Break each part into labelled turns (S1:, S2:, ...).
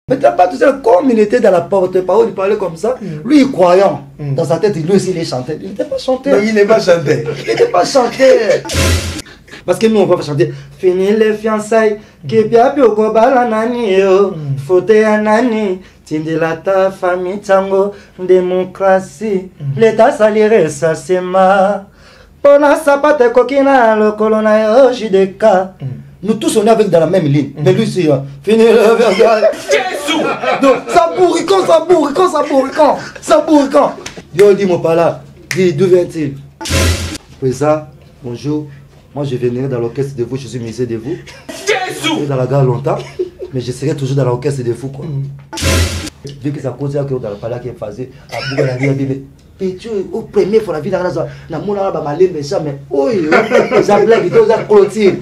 S1: Mais tu n'as pas tout ça, comme il était dans la porte-parole, il parlait comme ça, lui il croyant, dans sa tête, lui aussi il est chanteur. Il n'était pas chanteur.
S2: Non, il n'est pas chanteur.
S1: Il n'était pas chanteur. Parce que nous on va chanter fini les fiançailles, qui bien plus au kobala nani yo, faute à nani, tindela ta famille tango, démocratie, l'état salirait ça c'est ma. Pona sapate kokina le colonna yo jideka. Nous tous on est avec dans la même ligne. Mais lui c'est fini le fiançailles. Jésus. Donc ça bourricon, ça bourricon, ça bourricon, ça bourricon. Yo dit mon pala, dis d'où vient-il? Oui ça, bonjour. Moi, je viendrai dans l'orchestre de vous, je suis musicien de vous. Je suis dans la gare longtemps, mais je serai toujours dans l'orchestre de vous, quoi. Vu que ça cause que dans le palais qui est phasé, à Bouga la vie, et tu es au premier pour la vie dans la zone. Na mouna ba malin mais ça mais oui, ça blague il doit clôture.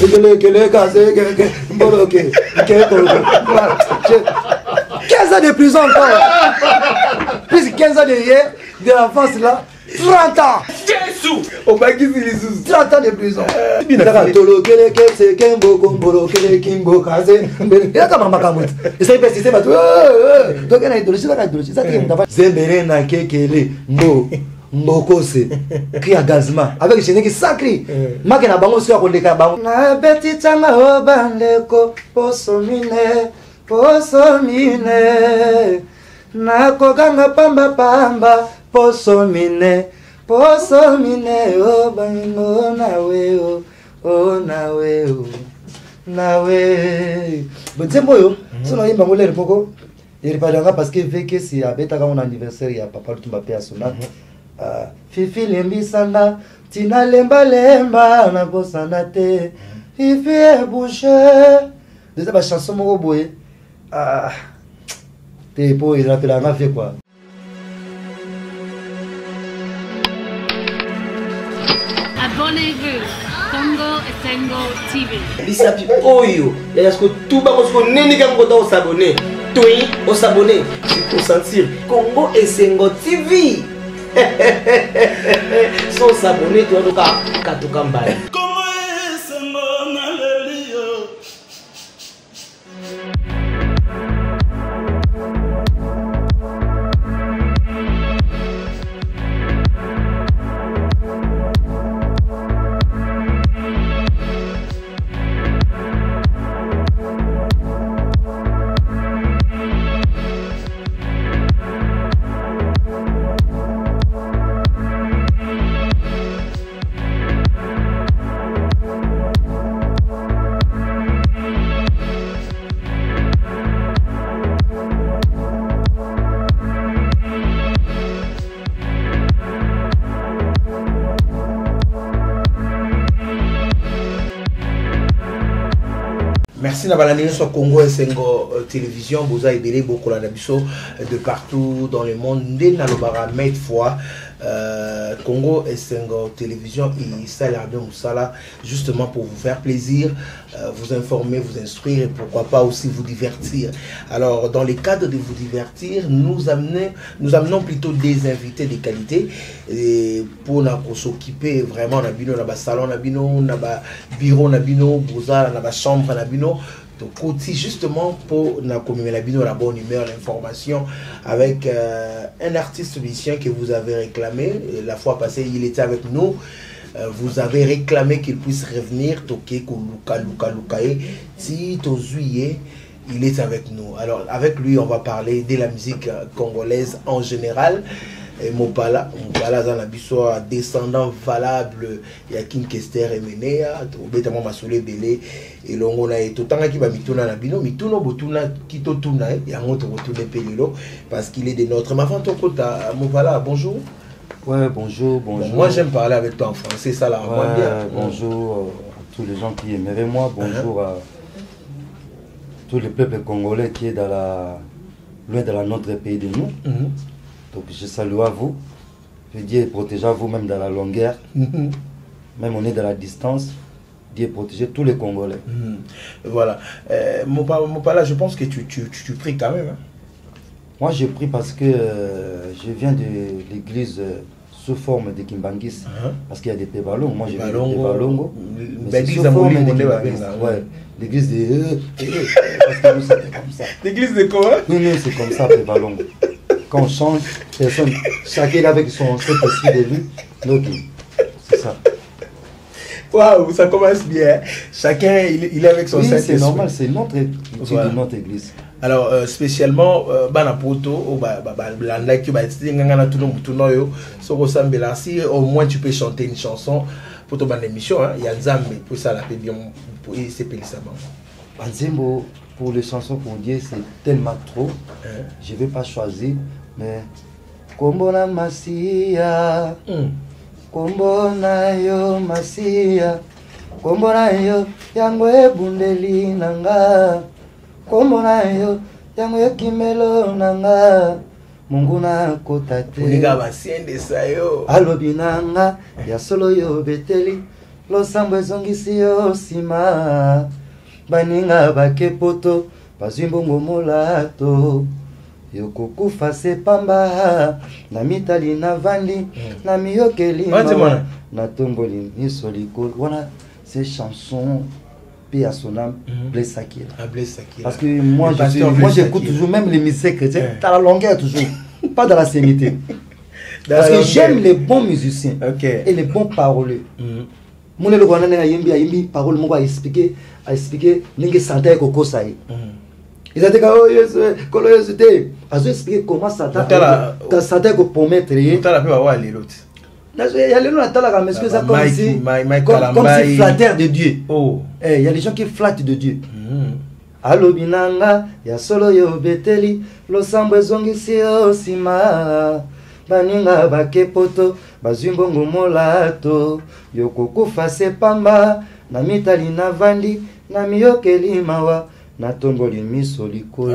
S1: Et que le casé que mboroké, que 15 ans de prison encore. Plus 15 ans de l'enfance là. 30 ans! Jésus! Au Bagui, c'est 30 ans de prison. Il a fait Tolo, c'est Kembo, Komboro, Kimbo, Kaze. Il a quand même il s'est persisté, mais donc il a idologé, ça qui est Zemberena, Kekele, Mbokose, Kria Gazma, avec le générique sacré. Makena Bango sur le Kabango. Na beti tanga obandeko, posomine, na koganga pamba. Posomine, oh bango nawe, oh nawe. Bon c'est moi so na yimba ngolere poko. Il parlera parce que vu que c'est abeta mon anniversaire ya papa tout mbape à sonat. Fifi lembi sanda, tina lemba na bosana te. Fifi e bouche. Déjà ba chanson moko boye. T'es pour il rappelle la fait quoi.
S3: Abonnez-vous, Congo Esengo TV.
S2: Lisapi Oyo, est-ce que tout le monde n'est pas s'abonner? Oui, on s'abonner, pour sentir Congo Esengo TV. Sans s'abonner, tu vas tout cambaye. Merci Nabalani sur Congo Esengo Télévision, vous avez aidé beaucoup la Nabiso de partout dans le monde. Nalobara maintes fois Congo Esengo Télévision et Salardo Moussala justement pour vous faire plaisir, vous informer, vous instruire et pourquoi pas aussi vous divertir. Alors dans le cadre de vous divertir, nous amenons plutôt des invités de qualité et pour s'occuper vraiment nabino na salon nabino na bureau nabino boza na chambre nabino. Donc, justement pour la bonne humeur, l'information avec un artiste musicien que vous avez réclamé. La fois passée, il était avec nous. Vous avez réclamé qu'il puisse revenir. Toké, Lukae, Tito Zuye, il est avec nous. Alors, avec lui, on va parler de la musique congolaise en général. Et Mopala Zanabiso, descendant valable, Yakin Kester et Menea, Obetama Masole Bele, et Longona et Totanga qui va mituna Nabino, Mituno Botuna, Kito Tuna, Yamoto Botune Pelilo, parce qu'il est des nôtres. Ma femme, Tokota, Mopala, bonjour.
S1: Ouais, bonjour, bonjour.
S2: Bon, moi, j'aime parler avec toi en français, ça là,
S1: ouais, bien. Bonjour à tous les gens qui aimeraient moi, bonjour à tous les peuples congolais qui est loin de notre pays de nous. Donc je salue à vous. Que Dieu protège vous même dans la longueur. Même on est dans la distance. Dieu protège tous les Congolais.
S2: Voilà. Mopala, je pense que tu pries quand même. Hein?
S1: Moi je prie parce que je viens de l'église sous forme de Kimbangis. Parce qu'il y a des Pébalongo. Moi, j'ai vu des
S2: Pébalongo.
S1: Pébalongo.
S2: L'église
S1: de Kimbangis.
S2: Ouais.
S1: L'église de... Parce que nous, c'était comme ça.
S2: L'église de quoi?
S1: Nous, c'est comme ça, Pébalongo. Quand on change, personne, chacun avec son esprit de lui. Donc, c'est ça.
S2: Waouh, ça commence bien. Chacun, il est avec son
S1: oui,
S2: Saint-Esprit.
S1: c'est normal, c'est notre étude
S2: Voilà.
S1: de notre église.
S2: Alors, spécialement, Banapoto, si au moins tu peux chanter une chanson pour ton émission, il y a Nzambe pour ça, la paix bien, pour c'est ça.
S1: Banzembo, pour les chansons pour Dieu, c'est tellement trop. Je ne vais pas choisir, mais Kombona Masia, Kombona yo Masia, Kombona yo Yangwe Bundeli Nanga, Kombona yo Yangwe Kimelo Nanga, Munguna Kotate.
S2: Uniga basiende sayo.
S1: Alobinanga, ya solo yo beteli, losambo ezongisi yo sima. Baninga bakepoto, bazimbongo molato. Yokukufa se pamba, na mitali na vandi, na miyokeli mama, na tomboli miso likolo. Voilà, ces chansons, paix à son âme, Blaise Sakila. Parce que moi j'écoute toujours, même les musiques chrétiennes, dans la longueur toujours, pas dans la sénité. Parce que j'aime les bons musiciens et les bons paroleux. Mon le gouvernement a yimbi parole mo va expliquer ninge santé ko kosaï. Ils ont dit que kolo yesite azo expliquer comment Satan ka santé ko promettre yi.
S2: Tala pe wa les l'autre.
S1: Il y a les gens qui sont comme si flatteurs de Dieu. Il y a des gens qui flattent de Dieu. Allo binanga ya solo yo beteli lo sambo ezongisi yo sima. Baninga bakepoto bazimbongo molato yokukufa se pamba na mitali na vandi na miyokeli mawa na tomboli miso likolo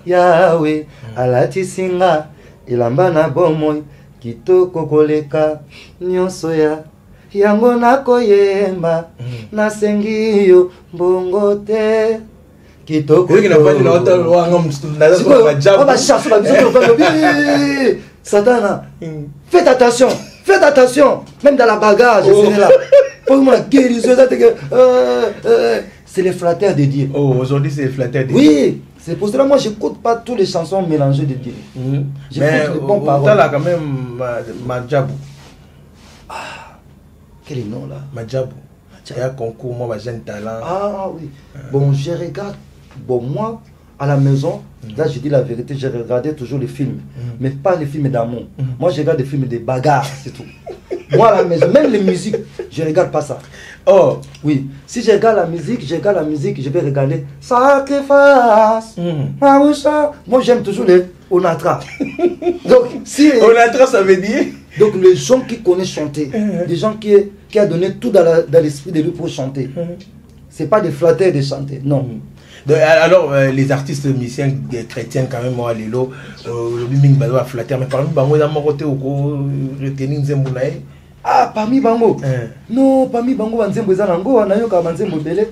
S1: Yawe alati singa ilamba na bomoi kitoko koleka nyonso ya yango nakoyemba nasengi yo mbongo te kitoko Satana, faites attention, même dans la bagarre, je serai là. Pour moi, guérison, c'est les flatteurs de Dieu.
S2: Oh, aujourd'hui c'est les flatteurs de Dieu.
S1: Oui, c'est pour cela que moi j'écoute pas toutes les chansons mélangées de Dieu.
S2: J'écoute les bons paroles. Mais quand même Madjabou.
S1: Ah, quel est le nom là?
S2: Madjabou. Il y a un concours, moi, jeune talent.
S1: Ah oui. Bon, je regarde. Bon, moi, à la maison, là je dis la vérité, j'ai regardé toujours les films, mais pas les films d'amour. Moi je regarde des films de bagarre, c'est tout. Moi à la maison, même les musiques, je regarde pas ça.
S2: Oh
S1: oui, si je regarde la musique, je vais regarder Sacrifice. Moi j'aime toujours les Onatra. Donc si
S2: Onatra ça veut dire
S1: donc les gens qui connaissent chanter, des gens qui a donné tout dans l'esprit de lui pour chanter. C'est pas des flatteurs de chanter, non.
S2: Alors, les artistes musiciens chrétiens, quand même, moi, les lots, le biming va flatter, mais parmi bango, il y a mon côté où retenir Nzembounaï.
S1: Ah, parmi bango non, parmi bango, Nzembo Zanango, on a eu comme Nzembo Belé.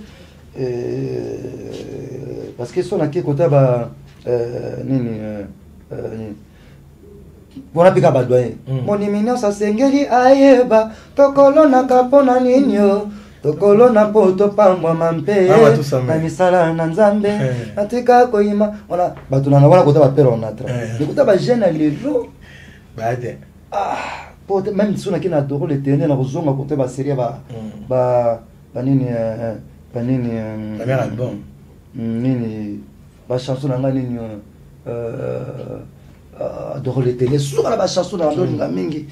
S1: Parce que si on a qui côté, on a piqué à Badouane. Mon éminence a sengeli aïeba, tokolo na kapona ninyo. Tokolo na poto pambwa mampe na misala na nzambe atika koima ona batuna na wana kota ba père onatra nikuta ba jeune lelo
S2: bade
S1: poto même suna kina doro le tenir na kozonga kota ba série ba nini
S2: premier album
S1: nini ba chanson na nini doro le télé sur la ba chanson na ndonga mingi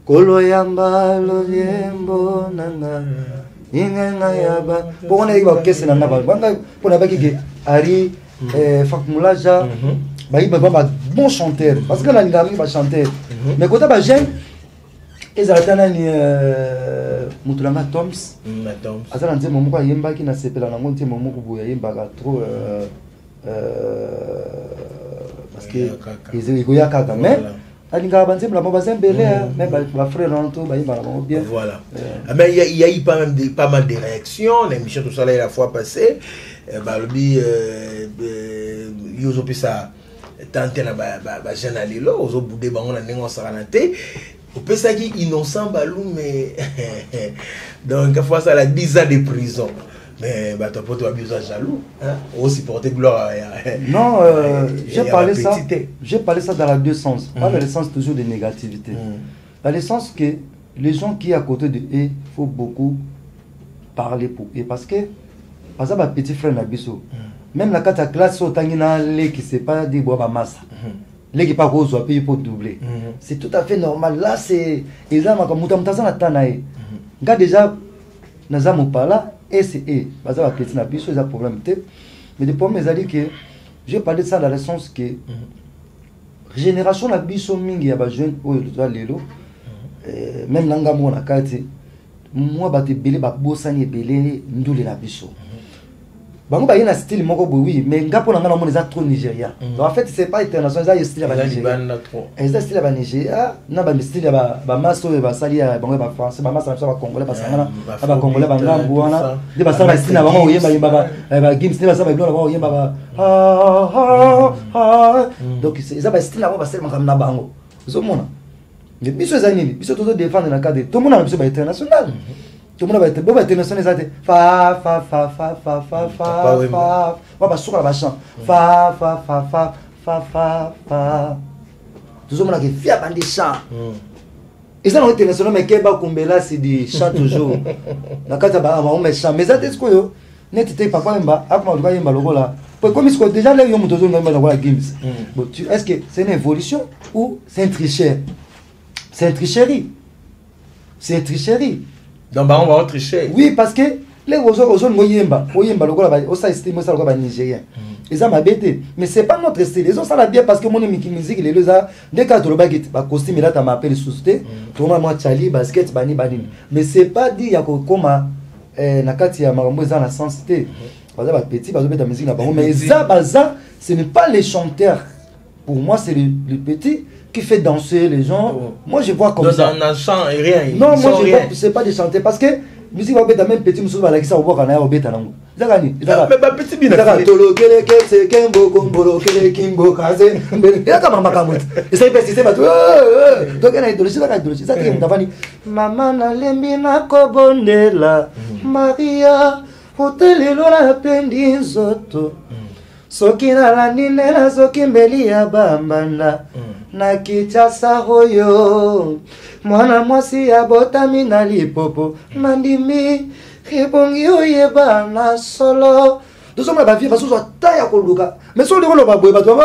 S1: Kolo yamba lo yembo nanga inga yaba pona iba kesi nanga banga pona baki ari Fakmulaja ba bon chanteur parce que la ngami ba chanteur mais quand ba jeune ezalata ni mutulanga Toms azala nzembo moko yemba ki na sepela na ngonte moko buya yemba ka trop parce que ils kaka mais
S2: Voilà. Mais il y a eu pas mal de réactions. L'émission tout ça là la fois passée. tante na ba jeune alilo ozo boudé bango na ndenge saranate au pesa qui innocent balou mais donc fois ça la 10 ans de prison mais bah toi pour toi besoin jaloux hein au supporter gloire
S1: non j'ai parlé ça dans les deux sens pas dans le sens toujours de négativité dans le sens que les gens qui à côté de eux faut beaucoup parler pour eux parce que par exemple petit frère Nabiso même la carte à classe au tangina les qui c'est pas des bois massa les qui pas cause soit payé pour doubler c'est tout à fait normal là c'est examen comme mutamtaza na tanae nga déjà nazamu pala et c'est et parce que petit Nabiso ils a problème mais depuis mes amis que j'ai parlé de ça dans le sens que génération Nabiso mingi ya ba jeune o doit lelo même nanga mo na carte moi ba te belé ba bosani belé ndule Nabiso bango ba yena style moko oui mais ngapo na ngana mo les trop Nigeria donc en fait c'est pas international ça style ba Nigeria ça style ba Nigeria na ba style ba maso ba sali ya bango ba français ba maso ba congolais ba sangana ba congolais ba ngambu wana de ba sala style bango yemba yemba ba game style ba sala ba bango yemba ba donc c'est ça ba style bango ba sala ngamna bango zo mona mais biso za nini biso toto défendre na cadre tout monde na biso ba international tout le monde va être bon international fa fa fa fa fa fa fa fa on va sur la chant fa fa fa fa fa fa fa tout le monde qui fait bande chant et ça non international mais keba kumbela c'est des chants toujours na kata ba on met chant mais ça est ce que yo net te papa mba akuma luka yemba lokola comme ce que déjà là yo mutozo ngamba na la games bon tu est-ce que c'est une évolution ou c'est un tricheur c'est une tricherie
S2: donc bah on va tricher
S1: oui parce que les ozo moyemba lokola ba osa estime ça lokola ba nigérien ils ont m'abêté mais c'est pas notre style ils ont ça la bien parce que mon musique les leza dès que tu le baguette ba costume là tu m'appelles sous-té tout moi chali basket bani mais c'est pas dit ya koma na kati ya makambo za na sensité parce que petit bazo beta musique na bango mais ça ce n'est pas les chanteurs pour moi c'est le petit qui fait danser les gens. Moi je vois comme ça.
S2: Dans un chant et rien.
S1: Non, moi je vois c'est pas de chanter parce que musique va être même petit monsieur va la qui ça voir kana obeta nango. Zakani.
S2: Mais ba petit bina.
S1: Zakani tolo kele ke se kembo komboro kele kimbo kaze. Ya kama makamut. Et ça persiste pas. Donc na idole ça idole ça qui mtafani. Mama na lembi na kobondela. Maria hotel lola pendi nzoto. Soki na landine na soki mbeli ya bambanda. Na kichasa hoyo mwana mwasi ya botami na lipopo nandimi ribongi oyeba na solo dosoma ba vie baso ta ya koluka mais so likolo ba boye ba to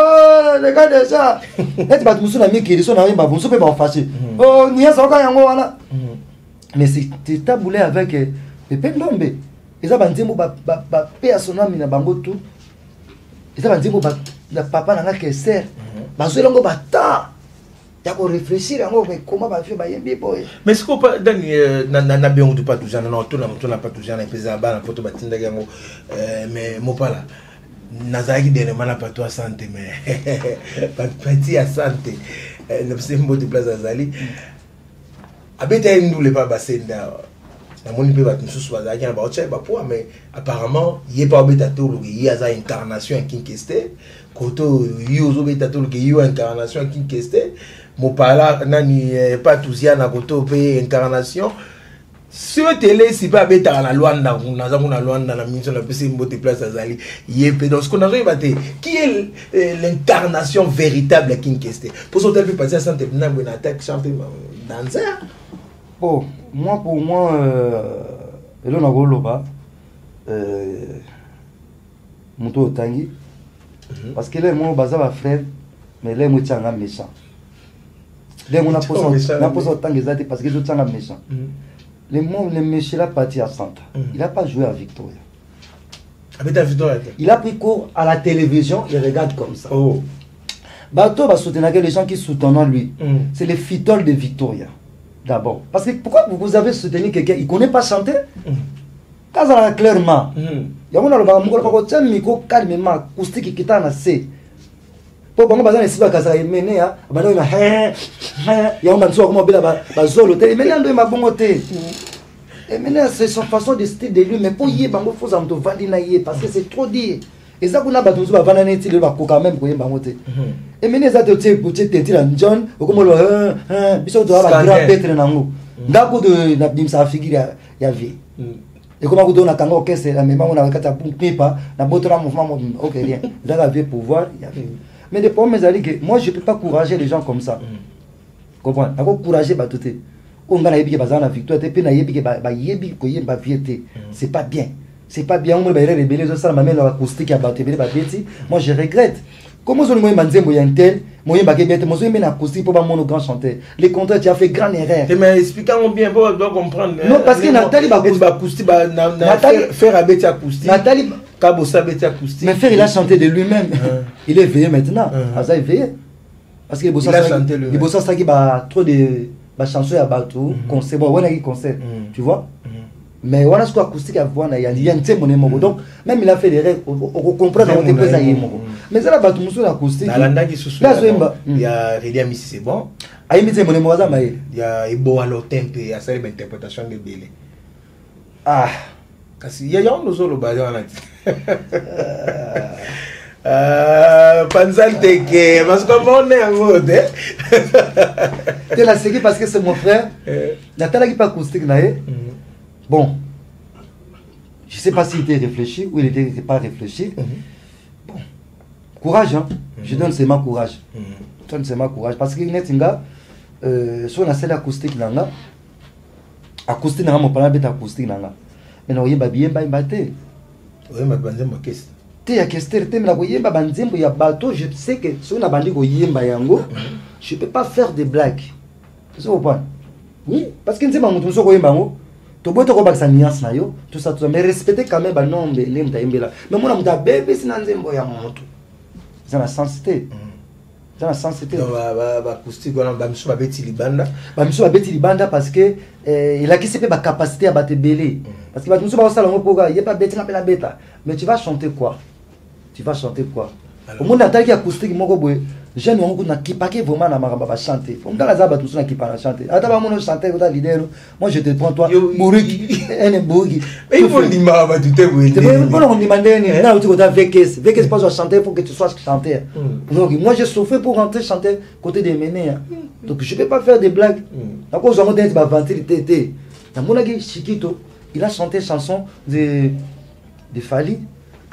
S1: le ka déjà et ba musuna mikili so na yemba bunso pe ba faché oh ni ya soka yango wana mais c'est taboulé avec Pepe Ndombe eza banzembo ba personnel na bango tout eza banzembo ba papa na nga keser bazo longo bata ya ko réfléchir yango mais comment ba faire ba yembi boy
S2: mais ce qu'on pas na bien ou pas tout genre non tout na pas tout genre pesa ba na poto batinda yango mais mo pas là nazaki dernièrement na pas toi santé mais pas petit à santé le symbole de place azali abeta ndou le pas basenda na moni pe batun sous bazaki na ba ocha ba poa mais apparemment il est pas obeta to lo il y a ça incarnation en kinkeste koto yozo beta to lo que yo incarnation en kinkeste mo pala nani pas tousia na koto pe incarnation sur télé si pas beta na Luanda na Luanda na mission la PC mbote place azali yep donc ce qu'on a rebatté qui est l'incarnation véritable à kinkeste pour ça tel peut passer santé na bonne attaque chanter danser.
S1: Oh, pour moi, et là on a goloba, Mouto Tangi, parce que là moi baza va frère, mais là moi tiens un méchant. Là on a posé Tangi zati parce que je tiens un méchant. Le monsieur là parti à Santa, il a pas joué à Victoria. Il a pris cours à la télévision, il regarde comme ça.
S2: Oh.
S1: Bateau va soutenir les gens qui soutiennent lui. C'est les fitoles de Victoria. D'abord. Parce que pourquoi vous avez soutenu quelqu'un, il ne connaît pas chanter? Quand ça va clairement. Il y a un micro calmement, acoustique qui est en assez. Pour que vous ayez un peu de mené, il y a un peu et maintenant c'est son façon de style de lui, mais pour y aller, il faut que vous parce que c'est trop dit. Et ça qu'on a battu sur la vanne et il va quand même pour y monter. Et maintenant ça te tient pour te tirer John ou comme le bisous de la grande bête dans nous. D'accord de la bim ça figure ya vie. Et comment vous donnez un kango qu'est-ce la même on a quatre points pas na botora mouvement OK rien. Dans la vie pouvoir il y a. Mais des problèmes mes que moi je peux pas encourager les gens comme ça. Comprends? D'accord encourager ba tout on va yebi bazana victoire te pe na yebi ke ba yebi ko yemba piété. C'est pas bien. C'est pas bien, on va révéler ça, ma mère acoustique à battre, moi je regrette. Comment on m'a dit, moi, un tel, moi, il m'a dit, moi, je mets acoustique pour mon grand chanteur. Les contrats, tu as fait grande erreur.
S2: Mais expliquons bien, on doit comprendre.
S1: Non, parce que Nathalie va
S2: acoustique, faire à bête acoustique.
S1: Nathalie,
S2: Kabosa bête acoustique.
S1: Mais faire, il a chanté de lui-même. Il est veillé maintenant. Ça, il est veillé. Parce que il a chanté lui-même. Il bosse ça qui va trop de chansons à battre, concert, bon, on a eu concert, tu vois. Mais on a ce acoustique à voir, il y a un thème donc même il a fait des règles, on comprend dans le pays mais ça là tout monsieur acoustique
S2: il y a Rédia Missi c'est bon
S1: aïe mais c'est mon moisa mais
S2: il y a Ebo à l'automne il y a ça interprétation de Bélé parce il y a un solo basé en Panzal Teke, parce que on est en mode.
S1: Tu l'as segué parce que c'est mon frère. Nathalie qui pas acoustique naé. Bon, je ne sais pas s'il était réfléchi ou il n'était pas réfléchi. Bon, courage, hein. Je donne seulement courage. Je donne seulement courage. Parce qu'il y a un gars, si on a celle acoustique, acoustique, on parle de acoustique. Mais on a bien battu.
S2: Oui, mais bandé ma question.
S1: Tu as question, tu as yemba banzembo ya bateau. Je sais que si on a bandé ko yemba yango, je peux pas faire des blagues. Tu comprends? Oui, parce que nous sommes en train de yemba yango. Tu peux te rebattre sa nuance na yo, tout ça, mais respecter quand même le nom de l'imta imbela. Mais moi, je bébé, c'est un zembo ya moto. C'est la sensité. C'est la sensité.
S2: Non, acoustique, on a mis sur la bêtise libanda.
S1: Sur la bêtise libanda parce que il a qui la capacité à battre belé. Parce que tu vas au salon pour il y a pas bêtise la bêta. Mais tu vas chanter quoi? Tu vas chanter quoi? Au monde attaque acoustique, moi jeune on a qui paquet vraiment na maraba chanter. On dans la zaba tout ça qui parle chanter. Attends mon chanter au leader. Moi je te prends toi Bourigi, un Bourigi.
S2: Mais il faut dire maraba tout est oui.
S1: On demande là tu vas VKS pas chanter pour que tu sois chanteur. Donc moi je souffre pour rentrer chanter côté des ménés. Donc je peux pas faire des blagues. Donc on va dire vanter tété. Na mon gars Chiquito, il a chanté chanson de Fali.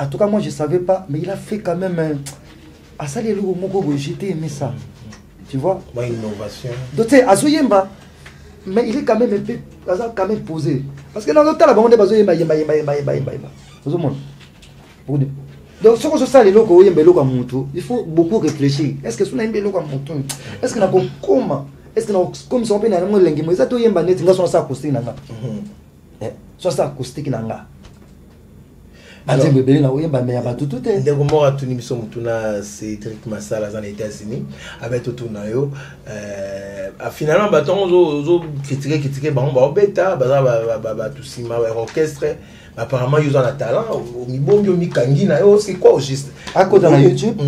S1: En tout cas moi je savais pas mais il a fait quand même ah ça les logo moko j'étais aimé ça tu vois
S2: une innovation
S1: donc c'est azoyemba mais il est quand même un peu quand même posé parce que dans le temps là on est bazoyemba yemba tout le monde donc ce que ça les logo yemba logo mutu il faut beaucoup réfléchir est-ce que suna yemba logo mutu est-ce que na comment est-ce que comme si on peut na mo lengi mo ça to yemba net nga ça acoustique nanga ça acoustique nanga alors bébé na oyemba mais ba tout est
S2: ndeko mora tuni biso mutuna Cédric Massala dans les États-Unis avec tout na yo finalement ba ton zo critiquer ba beta ba tout sima orchestre apparemment ils ont un talent mi bombi mi kangi na yo c'est quoi au juste
S1: à côté na YouTube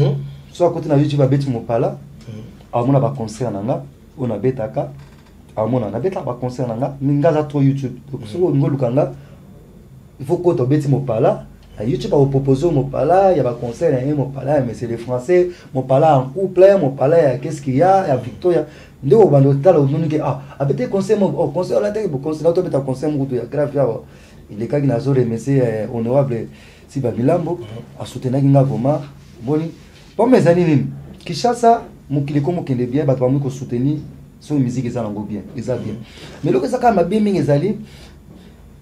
S1: soit à côté na YouTube ba beti mopala a mona ba concert nanga on a betaka a mona na beta ba concert nanga mingaza to YouTube donc so ngolukanga il faut que to beti mopala YouTube a proposé mon pala, il y a un concert, mon pala, mais c'est les Français, mon pala en couple, mon pala, qu'est-ce qu'il y a, il y a Victoria. Nous on va noter là, on nous dit ah, avec concert, mon concert là, t'es concert là, tu as concert, mon il y a grave là, il est quand il a zoré, mais c'est honorable, si Babilambo, a soutenir Ginga Goma, boni. Bon mes amis, Kishasa, mon kiliko mon kende bien, bah toi moi qu'on soutenir, son musique ils ont bien, ils ont bien. Mais le que ça quand même bien, ils allent,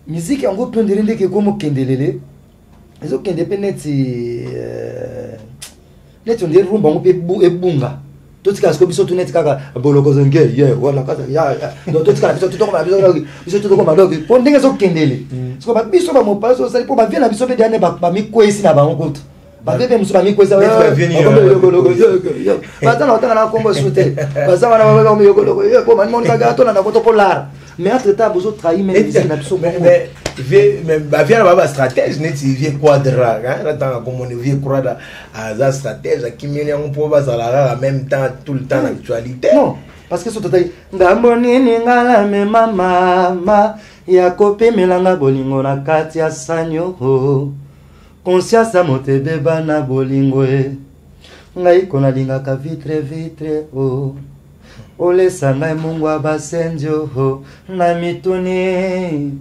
S1: musique en gros plein de rende que comme kendelele. Les autres qui indépendent, net on dit rumba on peut bunga. Tout ce qui a ce que biso tout net kaka boloko zenge yeah voilà kaka ya donc tout ce qui a biso tout comme biso tout comme donc pour ndenge zo kendele. Ce que ba biso ba mo pas so ça pour ba vient na biso be dernier ba mi kwesi na ba ngota. Ba bebe musu ba mi kwesi ba ba dans l'autre na kombo souté. Ba za wana ba mi yogoloko yeah ko man mon kaga to na koto polar. Mais entre temps vous trahi mais na biso
S2: mais vient là stratège net il vient quadra hein dans comme on vient quadra à stratège qui met en pour bas en même temps tout le temps l'actualité
S1: non parce que surtout ngamboni ngala me mama ya kope melanga bolingo na kati ya sanyo conscience ya motebe bana bolingo e ngai konalingaka vitre vitre o olesa ngai mungu abasenjo o na mituni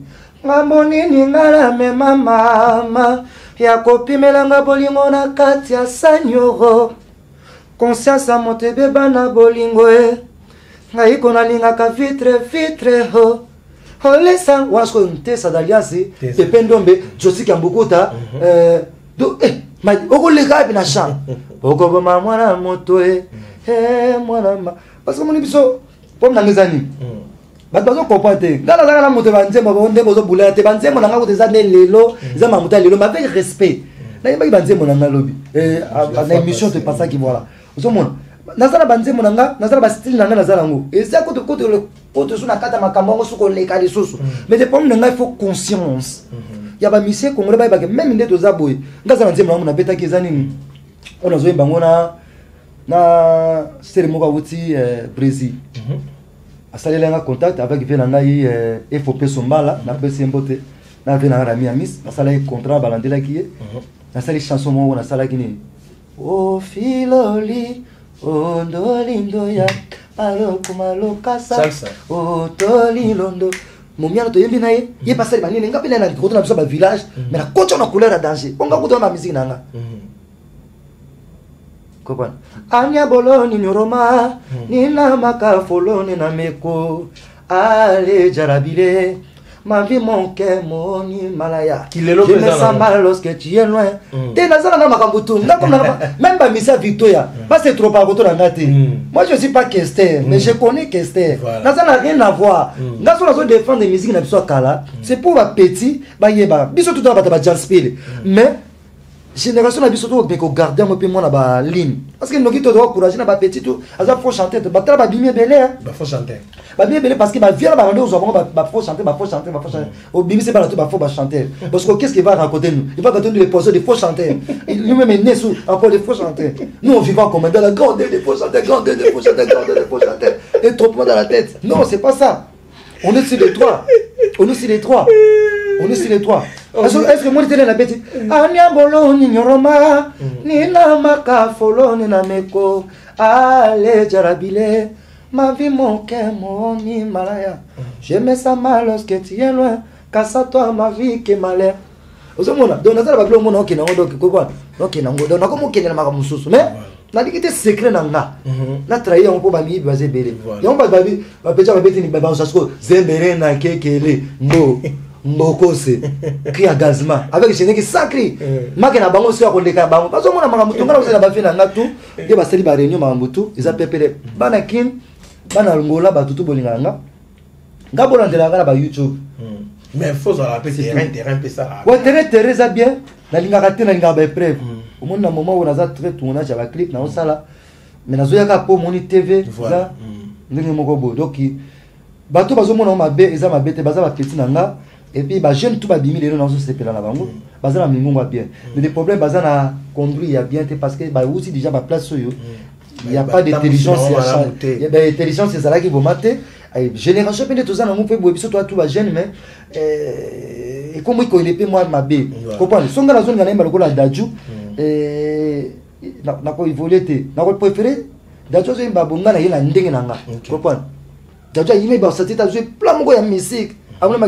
S1: ngambo nini ngala mema mama ya kopimelanga bolingo na kati ya sanyoro conscience ya motebe bana bolingo e ngai konalingaka vitre vitre o olesa wasko ntesa d'alliance pepe ndombe josiki ambukuta do okoleka api na champ okoboma mwana moto mwana parce que moni biso pom na ngezani bato bazokopwa te nga nazaka na moto banzembo ndenge ozobulaya te banzembo na nga kote eza ne lelo eza mamuta lelo mais avec respect nayebaki banzembo na nga lobi na émission topasaki voilà ozomona nazala banzembo na nga nazala bastyle na nga nazala yango eza kote so na kata makambo yango soki oleka lisusu mais depome na ngai faut conscience ya bamisie congolais bayebake même nde toza boye nga aza banzembo nango nabetaki eza nini oyo nazoyemba ngo na sere moko awuti Brésil asalelanga contact avec vie na ngai FOP Sombala napesi ye mbote na vie na nga Rami Amis nasalaki contrat balandelaki ye nasali chanson moko nasalaki nini o filoli o ndolindo ya maloko malokasa o tolilondo momiano toyembi na ye ye basali banini nga pene na koto na biso ba village mais na koto na couleur ya danger onga kuto na musique nanga kopana anya boloni nyoroma nina makafoloni na meko ale jarabile ma vie mon cœur moni malaya je me sens mal lorsque tu es loin te nazala na makambutu nga comme même ba misa Victoria pas c'est trop par koto na ngate moi je suis pas Kester mais je connais Kester nazala rien à voir nga so nazo défendre des musiques na biso kala c'est pour ba petit ba yeba biso tout ba ba jazz pile mais génération na biso to beko garder mo pe mo na ba ligne parce que noki to do courage na ba petit tout aza faut chanter ba tra ba bimie belé
S2: ba faut chanter
S1: ba bien belé parce que ba vient ba rendre aux hommes ba faut chanter au bimie c'est pas là tout ba faut ba chanter parce que qu'est-ce qu'il va raconter nous il va raconter les poser des faux chanteurs lui-même est né sous encore des faux chanteurs nous on vivant comme dans la grande des faux chanteurs et trop dans la tête non c'est pas ça on est sur les trois est-ce que moi j'étais la bête anya boloni nyoroma nina makafoloni na meko ale jarabile ma vie mon cœur moni malaya je me sens mal lorsque tu es loin kasa toi ma vie que malheur ozomona donc nazala bablo mona okena donc kokwa okena ngo donc nakomo okena makamususu mais na dikite secret na nga na trahir on po ba mi baze bele yo ba babi ba peja ba beti ni ba sasko zembere na kekele mbokose cri à gazement avec je n'ai que sacré maki na bango sur koleka bango parce que mona makambutu ngala ozela ba fina ngatu ye ba seli ba réunion makambutu eza pepele bana kin bana ngola ba tutu bolinganga ngabo landela ngala ba YouTube
S2: mais faut ça rappeler terrain pe ça
S1: ouais terrain ça bien na lingaka te na lingaka ba preuve au monde na moment où on a très tournage avec clip na osala mais nazo yaka po moni TV ça ndenge moko bo donc bato bazomona mabe eza mabe te baza ba petit nanga et puis ba jeune tout ba bimi lelo na so sepela na bango baza na mingongo bien mais des problèmes baza na conduire ya bien te parce que ba aussi déjà ba place yo il y a pas d'intelligence il y a ba intelligence c'est ça là qui vont mater génération peut tout ça na mo pe bo biso toi tout ba jeune mais et comme il connaît moi mabe comprendre songa na zone ngana lokola daju na ko évoluer te na ko préférer daju zo imba bonga na yena ndenge nanga comprendre daju yime ba satita zo plan moko ya musique amona ma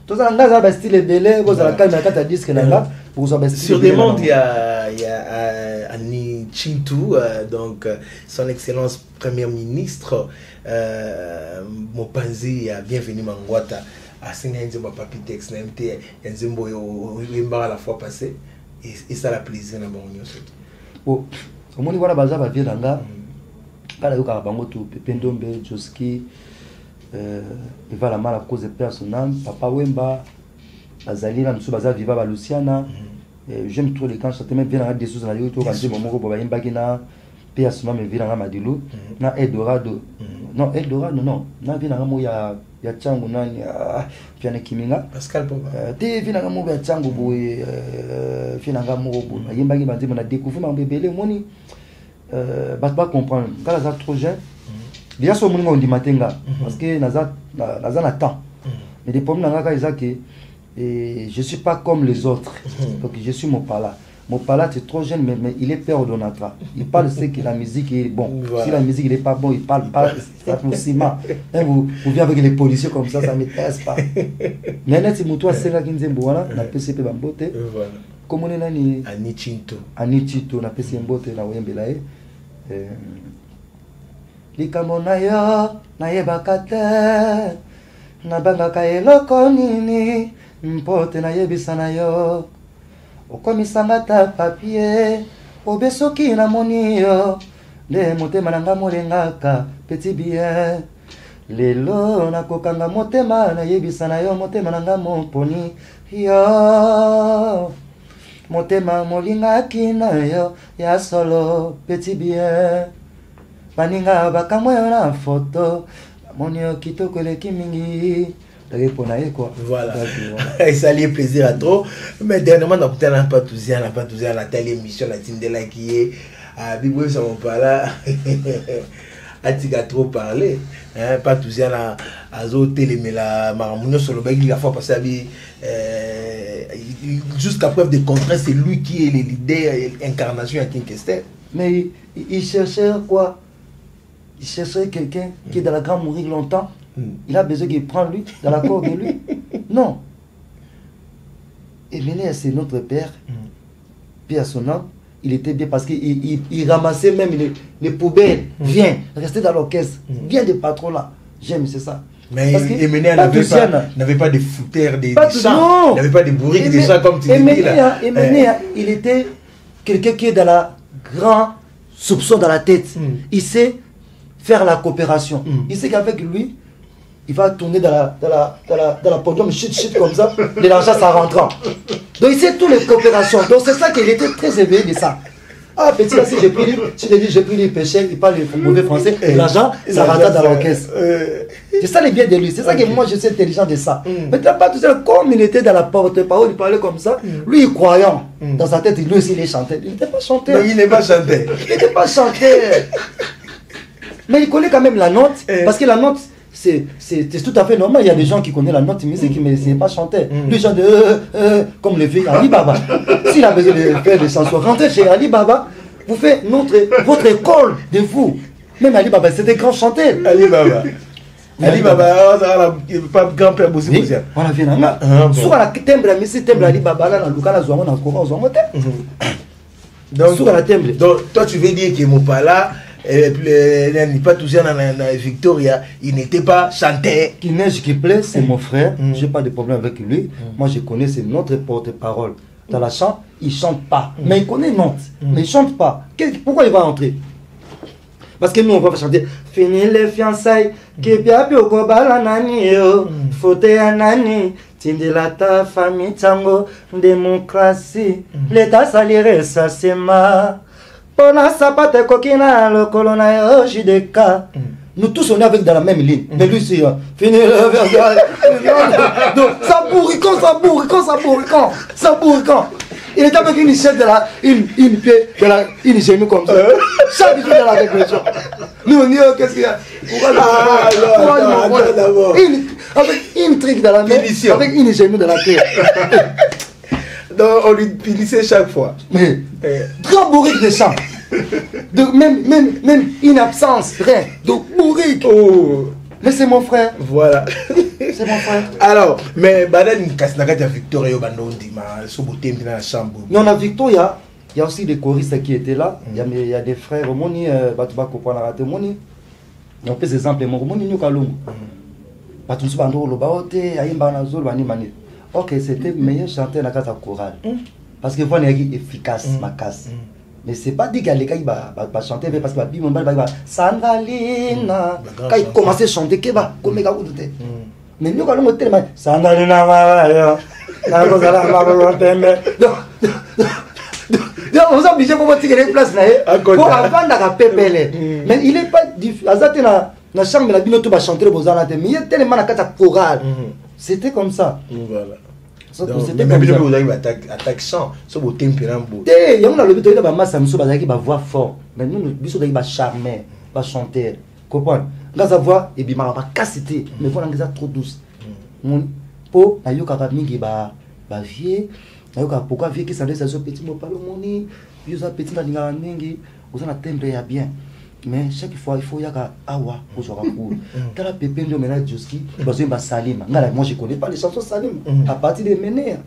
S1: tout ça nga ba style belé ko za calme na kata disque nanga pour ça ba style
S2: sur des mondes il y a Annie Chintou donc son excellence premier ministre Mopanzi a bienvenue Mangwata à Singenzo papi texte NT Nzimbo à la fois passée et ça la plaisir na bango surtout
S1: oh omoni wana baza ba vie nanga kala yoka bango tu Pendombe Joski il va la mal à cause de personnel papa Wemba Azalina Msu baza viva ba Luciana j'aime trop les quand je même bien des choses na yo to quand je momoko bo ba imbakina personnel me vira na Madilu na Eldorado non Eldorado non na vina mo ya changu nani piane kiminga
S2: Pascal Poma
S1: te vina mo ya changu bo fina ngamo bo imbaki banzi na découvrir ma bébé moni ba comprendre quand ça trop jeune déjà so moni ngondi matenga parce que naza na temps mais des problèmes nanga ka ezaki Et je ne suis pas comme les autres. Donc je suis Mopala. Mopala, c'est trop jeune, mais il est père d'Onatra. Il parle ce que la musique est bon. Voilà. Si la musique n'est pas bon, il parle pas. Ça me ciment. Vous venez avec les policiers comme ça ne m'intéresse pas. Mais si vous avez un peu de PCP Bambote, comme on est là, Anichito, na PCP Bambote, na Wembelae. Likamo na yo, na yebakate, na bangaka eloko nini, mpote na yebisa na yo. Okomisanga ta papier, obesoki na moni yo, le motema nanga molengaka, petit bien. Lelo na kokanga motema na yebisa na yo, motema nanga moponi yo. Motema molingaki na yo, ya solo, petit bien. Baninga bakamwe na photo, moni yo kitoko eleki mingi.
S2: Voilà. Et ça lui est plaisir à trop. Mais dernièrement, on n'a pas tous la telle émission, la team de la qui est à Biboué, ça va pas là. A trop parlé. Pas tous la télé, mais la Maramounio sur le bec, il a fois passé à jusqu'à preuve de contraire, c'est lui qui est l'idée, l'incarnation à Kinkester.
S1: Mais il cherchait quoi? Il cherchait quelqu'un qui est dans la grande mourir longtemps. Il a besoin qu'il prenne lui, dans la corde de lui. Non. Et Ménéa, c'est notre père. Puis à son nom, il était bien parce qu'il ramassait même les poubelles. Viens, restez dans l'orchestre. Viens des patrons là. J'aime, c'est ça.
S2: Mais Ménéa n'avait pas de fouteurs, des chants. Il n'avait pas de bourriques, des chants comme tu dis là.
S1: Et Ménéa, il était quelqu'un qui est dans la grande soupçon dans la tête. Il sait faire la coopération. Il sait qu'avec lui, il va tourner dans la podium, chut, comme ça, l'argent, ça rentre. Donc il sait toutes les coopérations. Donc c'est ça qu'il était très éveillé de ça. Ah, petit, là, si j'ai pris les péchés, il parle le mauvais français, l'argent, ça rentre dans l'orchestre. C'est ça les biens de lui. C'est ça que moi, je suis intelligent de ça. Mais tu n'as pas tout seul, comme il était dans la porte-parole, il parlait comme ça, lui, il croyant. Dans sa tête, lui aussi, il est chanteur. Il n'était pas chanteur.
S2: Mais il n'est pas chanteur.
S1: Il n'était pas chanteur. Mais il connaît quand même la note, parce que la note, c'est tout à fait normal. Il y a des gens qui connaissent la note musique, mais ce n'est pas chanter. Les gens comme les filles Ali Baba. S'il a besoin de faire des chansons, rentrez chez Ali Baba, vous faites votre école de vous. Même Ali Baba, c'était grand chanteur.
S2: Ali Baba. Ali Baba, pas grand-père aussi.
S1: Voilà, viens là. Sur la timbre, mais c'est timbre Ali Baba, là, dans le Zouamon, dans le Zouamon.
S2: Donc, toi, tu veux dire que Mopala, pas toujours dans Victoria, il n'était pas chanteur.
S1: Qui neige qui plaît, c'est mon frère. Je n'ai pas de problème avec lui. Moi, je connais, c'est notre porte-parole. Dans la chante, il ne chante pas. Mais il connaît note. Mais il ne chante pas. Pourquoi il va entrer? Parce que nous, on va chanter. Fini les fiançailles. Kepia Pioko Balanani. Fote Anani. Tindilata famille tango. Démocratie. L'État salirait ça, c'est ma. Pona sapate kokina le colonna JDK. Nous tous on est avec dans la même ligne. Mais lui c'est fini le verre. Donc ça bourricon. Il était avec une chaise de la une pied de la une genou comme ça. Chaque jour de la réflexion. Nous on dit qu'est-ce qu'il y a? Avec une trique dans la main, avec une genou de la terre.
S2: Donc on lui punissait chaque fois.
S1: Mais grand bourrique de chant. Donc même une absence, rien. Donc bourrique. Oh. Mais c'est mon frère.
S2: Voilà.
S1: C'est mon frère.
S2: Alors, mais Badan Kasnaga Victoria Bandondi, ma Soboté dans la chambre.
S1: Non, à Victoria, il y a aussi des choristes qui étaient là. Il y a des frères Moni, Batouba Kopana Moni. On peut exemple, mon Moni Nukalung. Batunsu Bando Lobaote, Aïmba Nazol, Bani Mani. Ok, c'était le meilleur chanteur dans la casa chorale. Parce que voilà, il est efficace, ma casse. Mais c'est pas dit qu'il va chanter parce que va Sandalina. Quand il commençait à chanter, il va comme il a goûté. Mais nous, quand on était là, Sandalina, on s'est obligé pour tirer les places là. Pour avant la pépelle. Mais il n'est pas difficile. Dans la chambre, la binoto va chanter aux alentours. Mais il y a tellement de casa chorale. C'était comme ça.
S2: Voilà.
S1: C'était comme ça.
S2: Vous avez attaque chant, sur vos tempéraments.
S1: Il y a un lobby de la masse, qui va voir fort. Mais nous, nous va charmer, va chanter. Comprends? Là, ça voit, et bien, on va casser. Mais voilà, on est trop douce. po nayoka mingi ba vie nayoka pourquoi vie qui s'adresse à ce petit mot pas le moni yoza petit na linga mingi osana tembre ya bien mais chaque fois il faut yaka awa pour jouer pour tala Pépé ndio mena Joski bazo ba Salima ngala moi je connais pas les chansons Salima à partir de Menea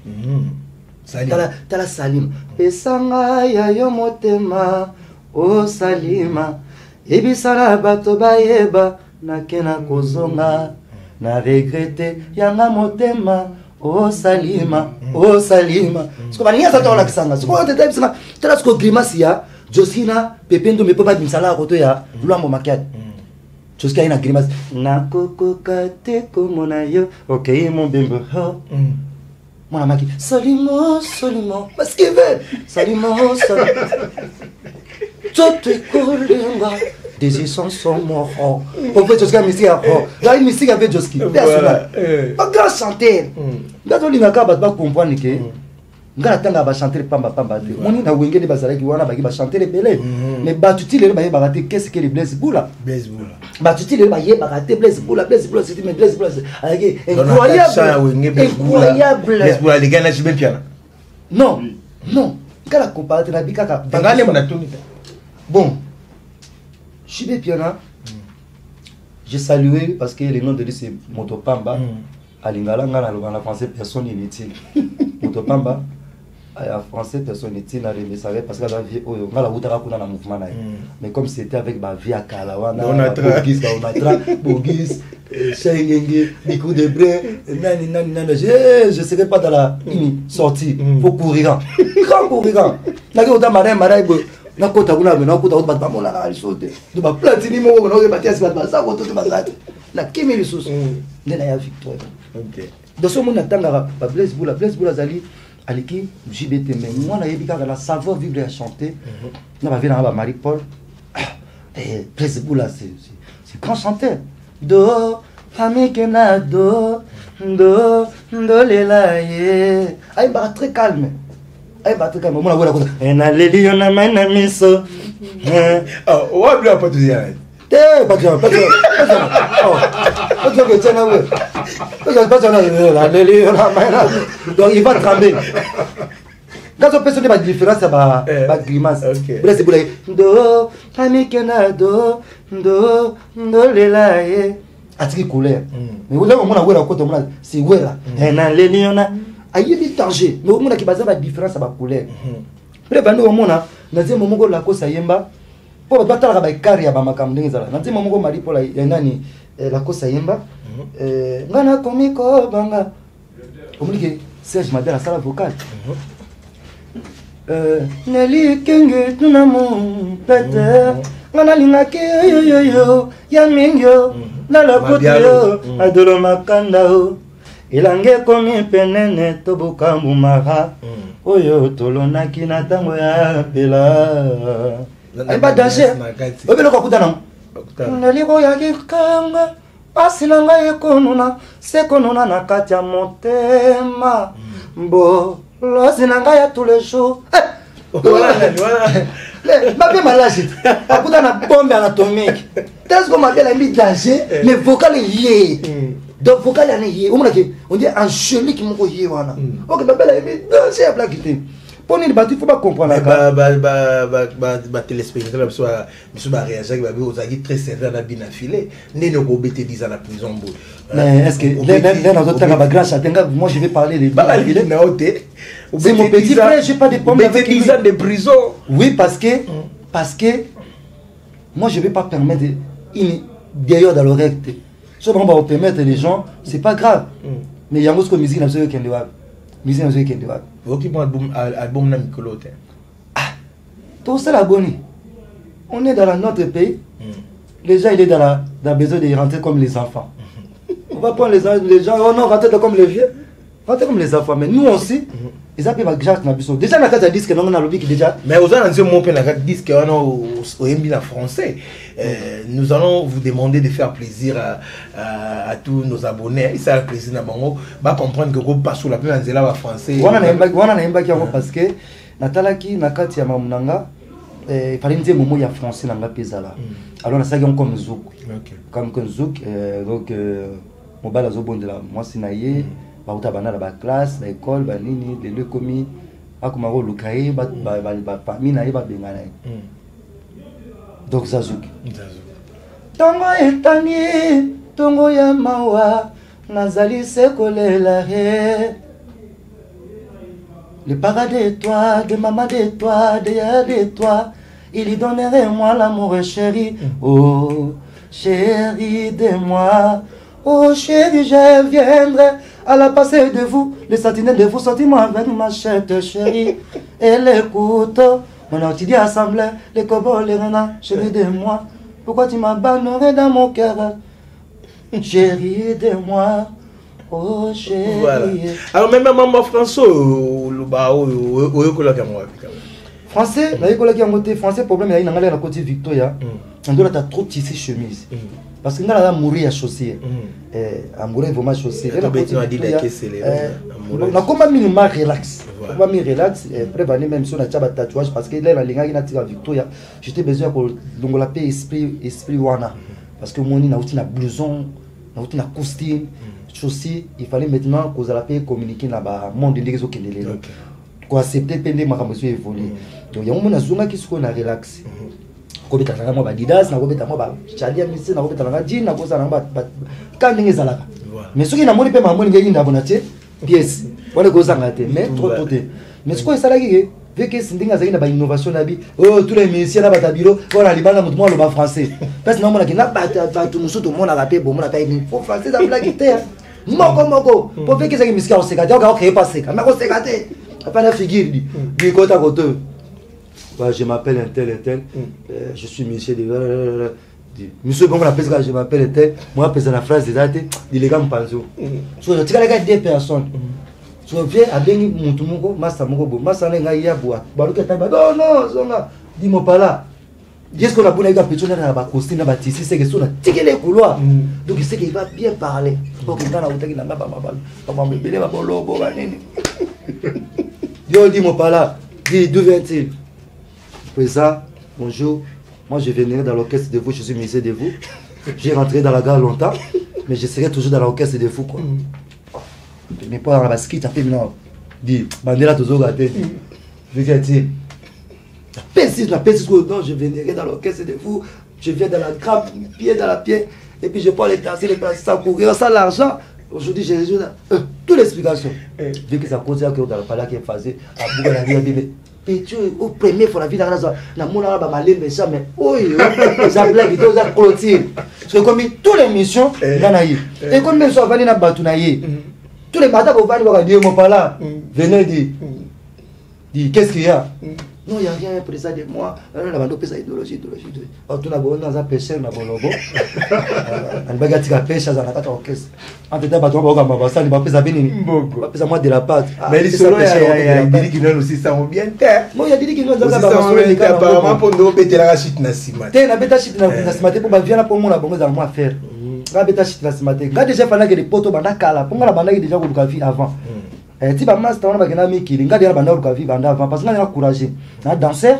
S1: tala Salima pesanga ya yo motema o Salima ebisala bato bayeba nakena kozonga na regrette yanga motema o Salima siko baninga sa tola kisanga siko tete bisanga tala siko grimace ya Josina Pépé ndo mepo ba bimisala koto ya Luambo Makiadi Joski ina grimace na kokoka te komona yo okay mon bembo mon amaki Salimo parce que Salimo tout kolinga des sont morts on fait Joski musique à là une musique avec Joski pas grand chanteur ngato linga ba comprendre que ngala tanga ba chanter pamba te moni na wengene bazalaki wana baki ba chanter belé mais batuti le ba yeba qu'est-ce que les Blaise Boula batuti le ba yeba Blaise Boula c'était mais Blaise Boula incroyable
S2: Blaise Boula les gars là je bien piano
S1: non ngala comparer na bikaka
S2: ngale mona tuni
S1: bon je suis piano j'ai salué parce que le nom de lui c'est Motopamba à Lingala ngala le français personne inutile Motopamba en français personne n'était dans les messages parce que la vie on a la route à la mouvement mais comme c'était avec ma vie à Kalawana on a Bogis Chengenge Nico Debré je serai pas dans la sortie faut courir grand courant na ke oda marin na kota kuna na kota ba mona na sote de ba platini mo na ba tia ba sa ko to ba na kimi lisusu ndena ya victoire
S2: OK
S1: dans ce monde atanga ba Blaise Boula zali aliki JBT mais moi na yebika la savoir vivre et chanter na ba vina ba Marie Paul Blaise Boula c'est grand chanteur do famikena do lela ye ay ba très calme moi la voilà quoi na leli yona mana miso
S2: ouais bien pas tout dire
S1: pas que tiens ouais la leli yona mana donc il va trembler quand on peut se dire la différence ba grimace Blaise Boula do famikena do lela ye atiki couleur mais vous avez mon voilà côté moi c'est voilà na leli yona ayebi danger mais omona ki baza ba différence ba couleur le bando omona na zemo moko la kosa yemba po ba tala ba ikari ya ba makambo ndengezala na zemo moko mari pola ya nani la kosa yemba ngana komiko banga omulike Serge Madela sala vocal Nelly Kenge tunamu pete ngana lingaki yo ya mingyo na la koto adolo makanda ilange komi penene tobuka mumara oyo tolonaki na tango ya pela aiba danger obelo kokutana naliko ya kikanga pasi na ngai ekonuna na kati ya motema mbo losi na ngai ya tous les jours Mabé malage akutana bombe anatomique est-ce que mabé la mis danger mais vocal yé donc vocal yana yé on dit angélique moko yé wana OK mabé la mis danger à blaguer pour ni batu faut pas comprendre
S2: ba téléspectateur biso ba réagir ba ozaki très sévère na bien affilé né no ko bete 10 ans la prison bout
S1: mais est-ce que les autres temps ba grâce à tenga moi je vais parler de
S2: ba affilé na hôtel
S1: c'est mon petit frère j'ai pas de problème
S2: avec 10 ans de prison
S1: oui parce que moi je vais pas permettre une d'ailleurs dans l'oreille si on va permettre les gens c'est pas grave mais yango ce musique na so kendewa musique na so kendewa
S2: OK bon album na mikolo te
S1: tout ça la bonne on est dans notre pays les gens il est dans besoin de rentrer comme les enfants on va prendre les gens on rentrer comme les vieux rentrer comme les enfants mais nous aussi ils appellent ma grâce na biso déjà na kata disque non na lobby déjà
S2: mais aux allons mon pe na kata disque on au MB en français nous allons vous demander de faire plaisir à tous nos abonnés ça a plaisir na bango ba comprendre que ko pas sur la pe nzela ba français
S1: wana na imba ki parce que natalaki na kati ya mamunanga fallait dire momo ya français na ngapezala alors na saki comme zouk comme zouk donc mobile azobondela moi sinaye bauta bana ba classe ba école ba nini lelo komi akoma ko lukai ba famille na ye ba bengana donc Zazouk tongo etani tongo ya mawa nazali sekolela he le paradis de toi de maman de toi de ya de toi il y donnerait moi l'amour chéri oh chéri de moi oh chéri je viendrai à la passée de vous les sentinelles de vos sentiments avec ma chette chérie et les couteaux mon outil assemblé les cobos les renards chéri de moi pourquoi tu m'abandonnerais dans mon cœur chéri de moi oh chéri
S2: voilà. Alors même maman François
S1: français français problème il y a une côté Victoria on doit être trop tissé chemise parce que là mourir à chaussée à mourir vraiment chaussée on a comment minimum relax on va me relax prévenir même si on a déjà tatouage parce que là la ligne qui a Victoria j'étais besoin pour longola paix esprit wana parce que moi on a blouson on a costume chaussée il fallait maintenant qu'on la paix communiquer dans le monde de l'exo qui est là quoi accepter pende makambo so évoluer donc ya mona zunga ki siko na relax ko beta na mo ba didas na ko beta mo ba chalia misi na ko beta na jean na ko za na ba ka ndenge zalaka mais soki na moni pe ma moni ngi ndabona te pièce wala ko zanga te mais trop te mais siko esalaki ke veke sindinga za ina ba innovation na bi oh tous les musiciens na ba tabiro voilà libana mutu mo lo ba français parce que na mona ki na ba tu musu to mona la pe bo mona ta ni pour français za blague te moko pour veke za ki misika o seka ka o créer pas seka na ko seka te après la figure dit côté à côté je m'appelle un tel je suis monsieur de monsieur bon la personne je m'appelle un tel moi personne la phrase des les gars me pensent so tu as deux personnes so viens à bien mutu moko massa moko bo massa nga ya boa baluka ta non zonga dis-moi pas là qu'est-ce qu'on a pour les gars petits na ba costume na ba tissu c'est que sur la ticket les couloirs donc il sait qu'il va bien parler donc il va na utaki na ba me bele ba bolobo ba nini yo dis-moi pas là dis d'où vient-il président bonjour moi je viendrai dans l'orchestre de vous je suis musicien de vous j'ai rentré dans la gare longtemps mais je serai toujours dans l'orchestre de vous quoi mais pas dans la basket après non dis bandela tozo gâté je vient-il la pessis non je viendrai dans l'orchestre de vous je viens dans la grappe pied dans la pied et puis je prends les tasses les places sans courir sans l'argent aujourd'hui j'ai toute l'explication vu que ça cause que dans le palais qui est phasé à bouger la vie bébé et tu au premier fois la vie dans la mona ba malin mais ça mais oui ça blague tout ça clôture c'est comme toutes les missions dans naïe et comme même ça va na batu naïe tous les matins qu'on va dire mon pas là venez dire qu'est-ce qu'il y a non il y a rien président de moi la bande pesa idéologie oh tu na bon dans un pêcheur na bolobo on va gâter la pêche à la carte orchestre en tête ba to ba ba ça ni ba pesa bini ba pesa moi de la pâte
S2: mais les solo ya dit qu'il aussi ça bien terre
S1: moi il y a dit qu'il nous
S2: ça apparemment pour nous péter la chute na simate
S1: na beta chute na simate pour ba viana pour moi la bongo za moi faire ga beta chute na simate ga déjà fana que les poteaux banda kala pour moi la banda déjà ko dukafi avant ti ba master on ba gena mikili ngadi ya banda dukafi banda avant parce que na encourager na danseur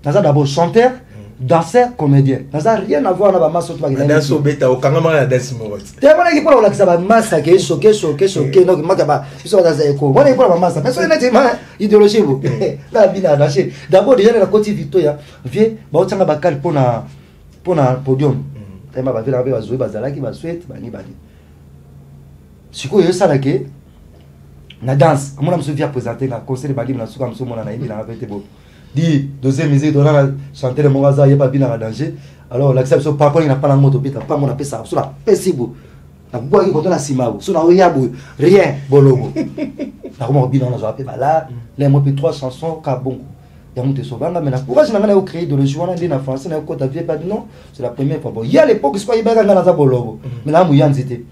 S1: naza d'abord chanteur danseur comédien naza rien à voir na ba master to ba gena
S2: danse beta o kanga ma danse mo
S1: te bona ki pour la kisa ba massa ke choqué no makaba biso ba za eko bona pour ba massa mais so na ti ma idéologie bo la bina danser d'abord déjà na côté Victoria vie ba o tsanga ba kal pour na podium tema ba vela ba zoe ba zalaki ba souhaite ba ni sikoyo ça là ke na danse amona mso via présenter na concert ba na suka mso mona na indi na vete bo di deuxième musique dona chanter le mongaza yeba bina na danger alors l'accès so papa ni na pas na moto pita pas mona pesa so la pesibo na bwa ki ko na simabo so na oyabu rien bologo na ko bina na zo apé bala les mo 3 chansons ka bon ya monte sovanga mais na courage na ngana o créer de le journal na français na ko ta vie pas non c'est la première fois bon il y a l'époque c'est pas yeba ngana za bologo mais na mu yanzité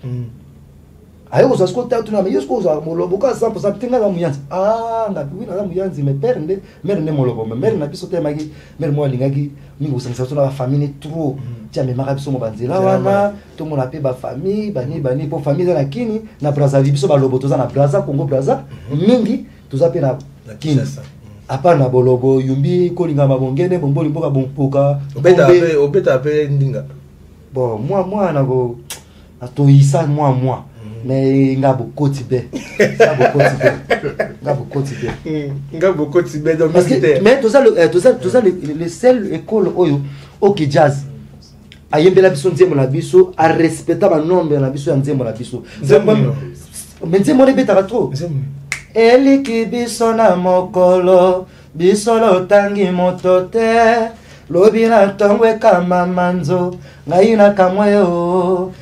S1: ayo ko sasko ta tuna mais yosko za molobo ka 100% tinga za muyanzi na bina za muyanzi mais père ne molobo mais mère na biso te maki mère mo lingaki mingo sangisa tuna famille trop tia me maka biso mo banzela wana to mo na pe ba famille bani pour famille na kini na Brazzaville biso ba lobo to za na Brazza Congo Brazza mingi to za pe na kini apa na bolobo yumbi ko linga mabongene bomboli mboka bompoka
S2: obeta pe ndinga
S1: bon moi na go atoisa moi mais ngabo kotibé
S2: ngabo kotibé donc
S1: parce que mais tout ça le seul école oyo OK jazz ayembela biso nzembo na biso a respecter ba nombre na biso ya nzembo na biso mais nzembo ne betaka trop eliki biso na mokolo biso lotangi motote lobi na ntongo ekama manzo ngai na kamwe o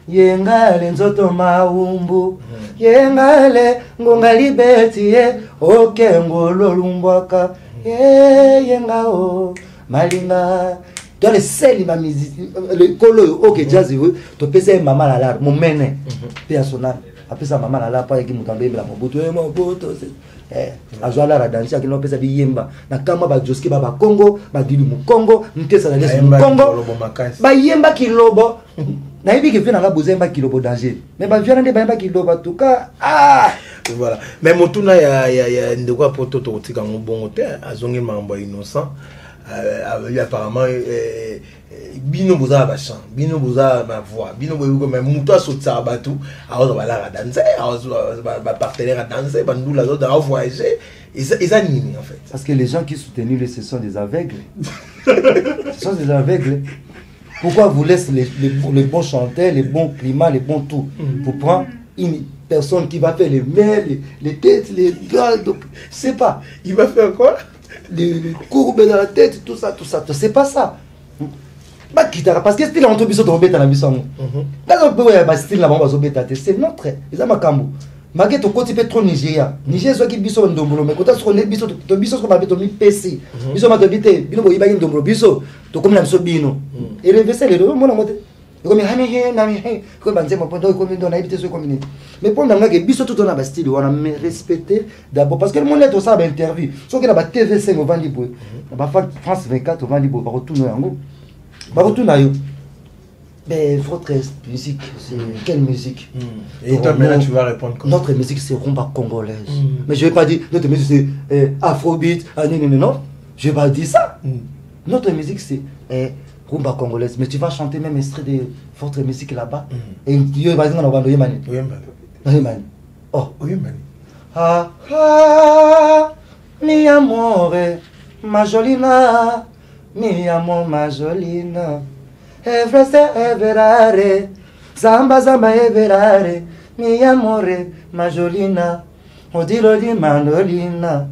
S1: yengale nzoto maumbu yengale ngonga libeti ye okengolo lumbwaka yengao malinga dans les sel ma musique le colo OK jazz to pesa mama la la mon mene personnel après ça maman la la pas qui mutambe la mobutu azwala la danser qui no pesa biyemba na kama ba joski ba Congo ba dili mu Congo ntesa na lesi mu Congo ba yemba kilobo na yebi ke vina nga bozemba kilobo danger mais ba viana de ba kilobo en tout cas
S2: voilà mais motuna ya ndeko poto to tika ngobongo te azongi mambo innocent apparemment bino boza ba chant bino boza ma voix bino boyo même muto asotsa batu azo bala danser azo ba partenaire danser bandula zo da voyager et ça nini en fait
S1: parce que les gens qui soutenaient ce sont des aveugles ce sont des aveugles. Pourquoi vous laissez les bons chanteurs, les bons climats, les bons tout pour prendre une personne qui va faire les mains, les têtes, les bras, donc c'est pas.
S2: Il va faire quoi?
S1: Les courbes dans la tête, tout ça, c'est pas ça. Parce que style on tobiso to beta na bisango. Dans le pays ba style na ba zo beta c'est notre. Ils ont makambo. Malgré to côté trop Nigeria. Nigeria so ki biso ndombolo mais kota so ne biso to biso ko ba beto mi PC. Biso ma to bité bino bo yiba ndombolo biso to comme na biso bino. Et reverser les deux mona mote. Comme hani he na mi he ko banze mo pondo ko mi do na ibité so commune. Mais pour nga ke biso tout on a ba style on a me respecter d'abord parce que le monde est tout ça ba interview. So que na ba TV5 au vandi boy. Ba France 24 au vandi boy ba retourner yango. Ba retourner yo. Mais votre musique, c'est quelle musique?
S2: Et toi, maintenant, tu vas répondre comment?
S1: Notre musique, c'est rumba congolaise. Mais je ne vais pas dire, notre musique, c'est afrobeat. Non, je ne vais pas dire ça. Notre musique, c'est rumba congolaise. Mais tu vas chanter même extrait de votre musique là-bas. Et tu vas dire, on va Oyemani. Oyemani. Oh.
S2: Oyemani.
S1: Ah, ah, mi amore, ma jolina. Mi amore, ma jolina. Evrese everare, zamba everare, mi amore, majolina, odilo di mandolina.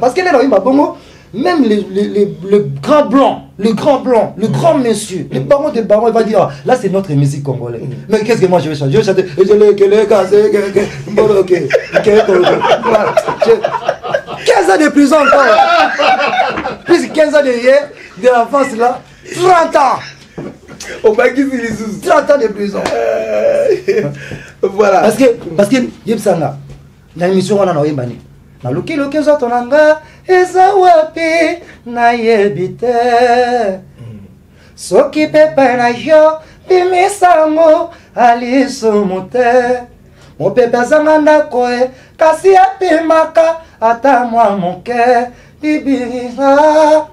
S1: Parce que les bongo, même le grand blanc, le grand monsieur, les barons des barons, il va dire, là c'est notre musique congolaise. Mais qu'est-ce que moi je vais chanter? Je vais chanter, je l'ai que les gars, c'est que 15 ans de prison encore. Plus 15 ans de la France là. 30 ans.
S2: Au Bagui, c'est les sous.
S1: 30 ans de prison.
S2: Voilà.
S1: Parce que Yipsanga, dans l'émission, on a Oyembani. Na loki zotonanga, eza wapi na yebite. Soki pepe na yo, bimisango, alisumute. Mo pepe zanganda koe, kasi apimaka, ata mwa moke, bibirira.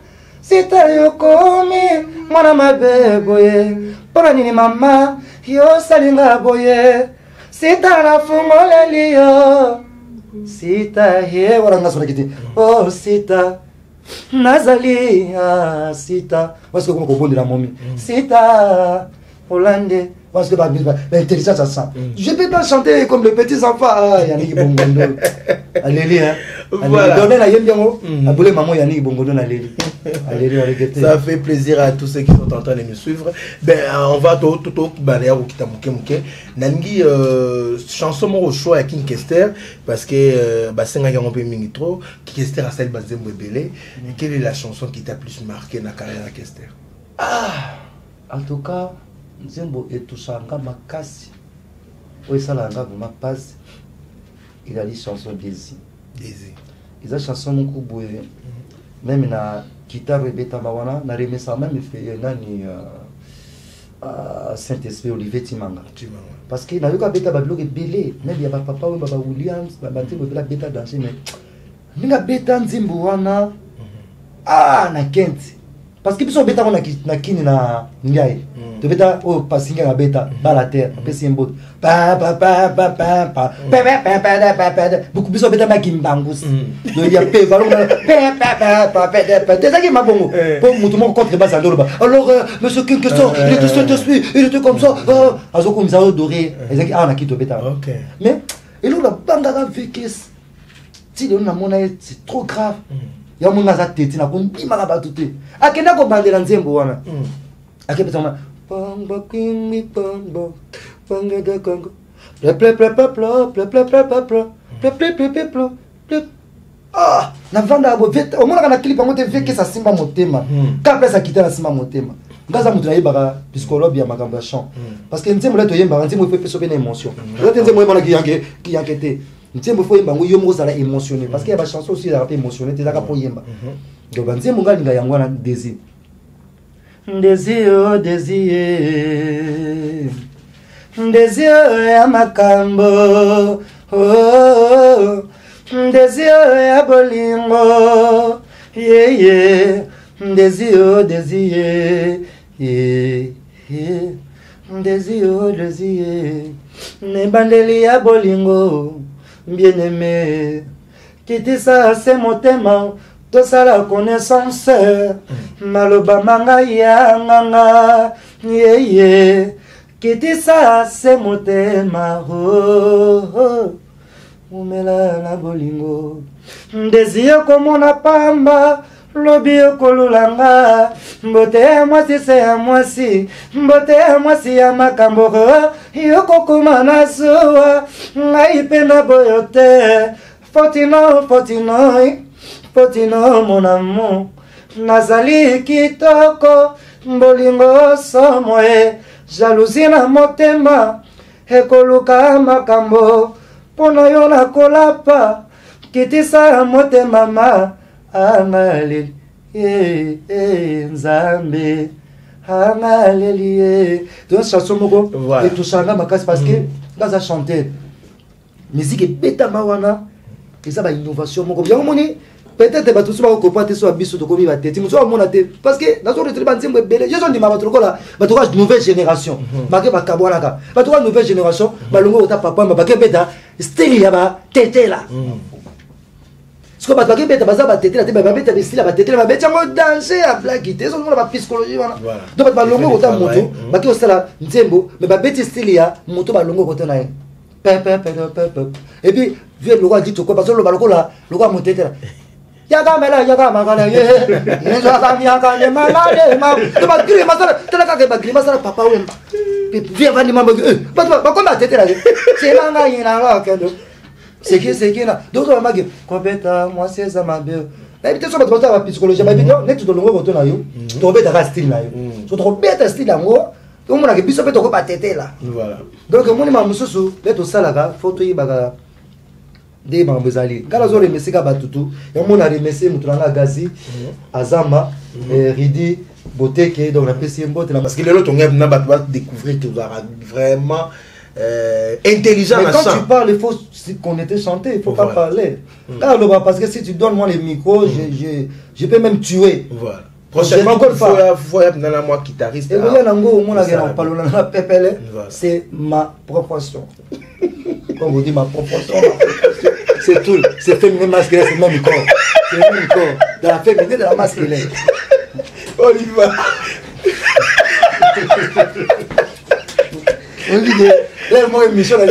S1: Sita yokomi mwana mabe boye pona nini mama yo salinga boye sita na fungoleli yo sita he waranga sona kiti oh sita nazali sita parce que comme ko bondela momi sita Hollande parce que l'intelligence à ça je peux pas chanter comme les petits enfants Yannick Bongondo allez hein voilà donner la yembiango abule maman Yannick Bongondo na leli.
S2: Ça fait plaisir à tous ceux qui sont en train de nous suivre. Ben on va tout balayer au kitamuke muke nangi chanson mo choix avec Kester parce que basenga yango pe mingi trop Kester a celle bazembo belé. Quelle est la chanson qui t'a plus marqué dans la carrière de Kester?
S1: En tout cas nzembo etushanga makasi oisalanga vuma passe il a dit chanson Désir ils a chanson moko boye même na guitare beta mawana na remesa même fait nani Saint-Esprit Olivier Timanga parce que na yoka beta bablo ke belé même ya papa ou baba Williams baba nzembo bela beta danser mais ninga beta nzembo wana na kenti parce que biso beta on na kini na ngai to beta o pasinga na beta bala terre pesi mbot pa beaucoup biso beta ma kimbangus do ya pe valon pa des qui ma bongo pour mutu mon contre basa ndoloba alors monsieur quelque chose il était comme ça azo comme ça doré ezaki a na kito beta mais et là la banga vikis ti de na mona c'est trop grave ya mona za tete na kondima ka batute akenda ko bandela nzembo wana akepeta ma pamba kimi pamba panga de Congo ah na vanda abo vete o mona kana clip ngo te veke sa simba motema ka pesa kitana simba motema ngaza mutu na yebaka psychologue ya makambo ya chant parce que nzembo la to yemba nzembo faut peso bena émotion là nzembo yemba ki yankete nzembo faut yemba ngo yomo za la émotionné parce que ya ba chanson aussi la émotionné te zaka po yemba donc nzembo ngali nga yango na désir désir ya makambo désir ya bolingo désir ne bandeli ya bolingo bien aimé kitisa se motema tosala connaissance maloba manga ya nganga kitisa se motema umela na bolingo désir komona pamba lobi okolulanga mbote ya mwasi se ya mwasi mbote ya mwasi ya makambo yokokoma na zuwa ngai penda boyo te Fotino mon amour nazali kitoko bolingo somoe jalousie na motema ekoluka makambo pono yo na kolapa kitisa motema ma angaleli nzambe angaleli donc chanson moko et tout ça na makasi parce que dans chanter musique et beta mawana et ça va innovation moko bien moni peut-être ba tout ça ko pate so biso to komi ba tete muso amona te parce que dans autre tribu nzembo bele je sont di mama trokola ba to nouvelle génération ba ke ba kabwana ka ba to nouvelle génération ba longo ota papa ba ke beta style ya ba tete là ce que ba ke beta ba za ba tete là te ba beta de style ba tete là ba beta ngo danser à blague te so ba psychologie wana donc ba longo ota moto ba ke osala nzembo mais ba beta style ya moto ba longo ota na et puis vieux le roi dit quoi parce que le balcon là le roi monter là yaga magala ye yaga le malade ma to ba gri masala tela ka ba gri masala papa wemba viens vani mamba ba komba tete là c'est manga ina la kendo c'est que là d'autres magi compétent moi c'est ça ma bien la bité so ba to ba psychologie ba bité net to longo to na yo to beta ka style na yo so to beta style ngo on a que biso pe to ko ba tete là voilà donc mon ma mususu beto salaka photo yibaka de mambezali kala zo remesika batutu et on a remesé mutranga gazi azama ridi boteke donc la PC mbote
S2: parce que les autres on na ba découvrir que vraiment intelligent.
S1: Mais quand tu parles, il faut qu'on était chanté, il ne faut pas parler. Parce que si tu donnes moi les micros, je peux même tuer.
S2: Voilà. Prochainement, il faut être moi guitariste.
S1: C'est ma proportion. Comme vous dites, ma proportion. C'est tout. C'est féminin, masculin, c'est le même corps. C'est le même corps. De la féminine, de la masculine.
S2: Oliva.
S1: Là, moi, émission, je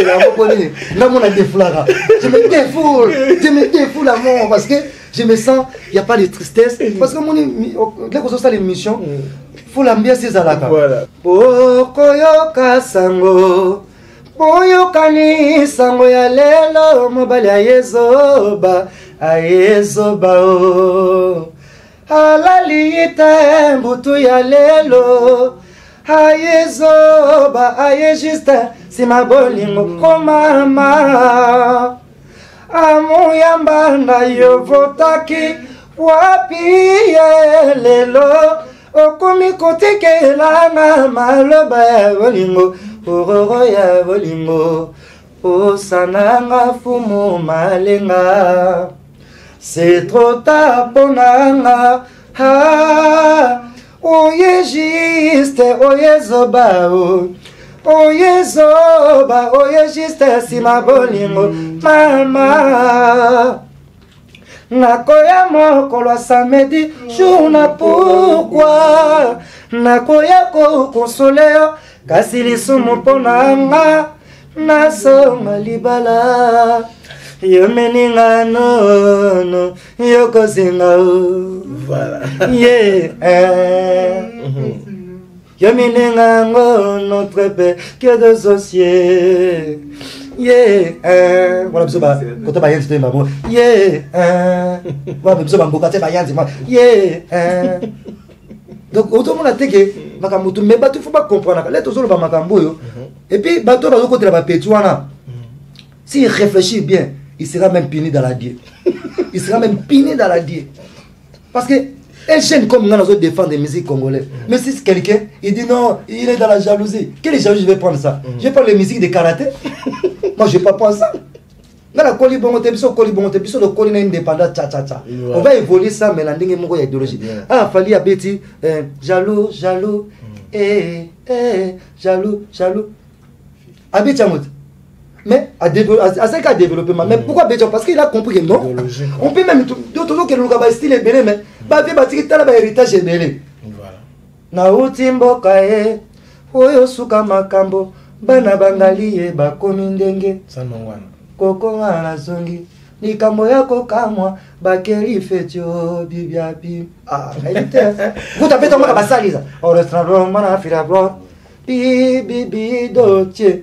S1: me défoule à moi parce que je me sens, il n'y a pas de tristesse. Parce que dès qu'on sort l'émission, il faut l'ambiance ces alaka.
S2: Voilà.
S1: Okoyoka sango, boyokani sango ya lelo, mobali ayezoba o. Alaliite mbutu ya lelo. Ayezoba aye juste si ma bolingo ko mama amuyamba na yo votaki wapi lelo okomi kotekela na maloba ya bolingo ororo ya bolingo osananga fumu malenga c'est trop tard ponanga oye juste oye zoba oye zoba oye juste sima bolingo mama nakoya mokolo samedi jour na pourquoi nakoya kokonsole yo kasi lisumu mpona nga nasoma libala yo meninga nono yo kozinga
S2: voilà
S1: yo meninga ngono trepe que de socié voilà biso ba kota ba yanzi temba mo voilà biso ba mboka te ba yanzi ma donc autant mon attaque makambo tu mais bato faut pas comprendre là toujours ba makambo yo et puis bato ba côté ba petouana s'il réfléchit bien il sera même puni dans la die il sera même puni dans la die parce que un jeune comme nous nous défend des musiques congolaises mais si quelqu'un il dit non il est dans la jalousie quelle jalousie je vais prendre ça je vais prendre les musiques de karaté moi je vais pas prendre ça la coli bon biso le coli na indépendant cha on va évoluer ça mais la ndenge moko ya idéologie ah fali abeti jaloux jaloux jaloux abeti amot mais à développer mais pourquoi Béjon parce qu'il a compris que non on peut même d'autres que le style est belé mais ba vie batiki tala ba héritage est belé voilà na utimboka oyo suka makambo bana bangali ye bakomi ndenge
S2: sanongwana
S1: koko na zongi likambo yako kamwa bakeli fetio bibiapi ah elite kuta peta maka basaliza au restaurant mana fira bro bibi doche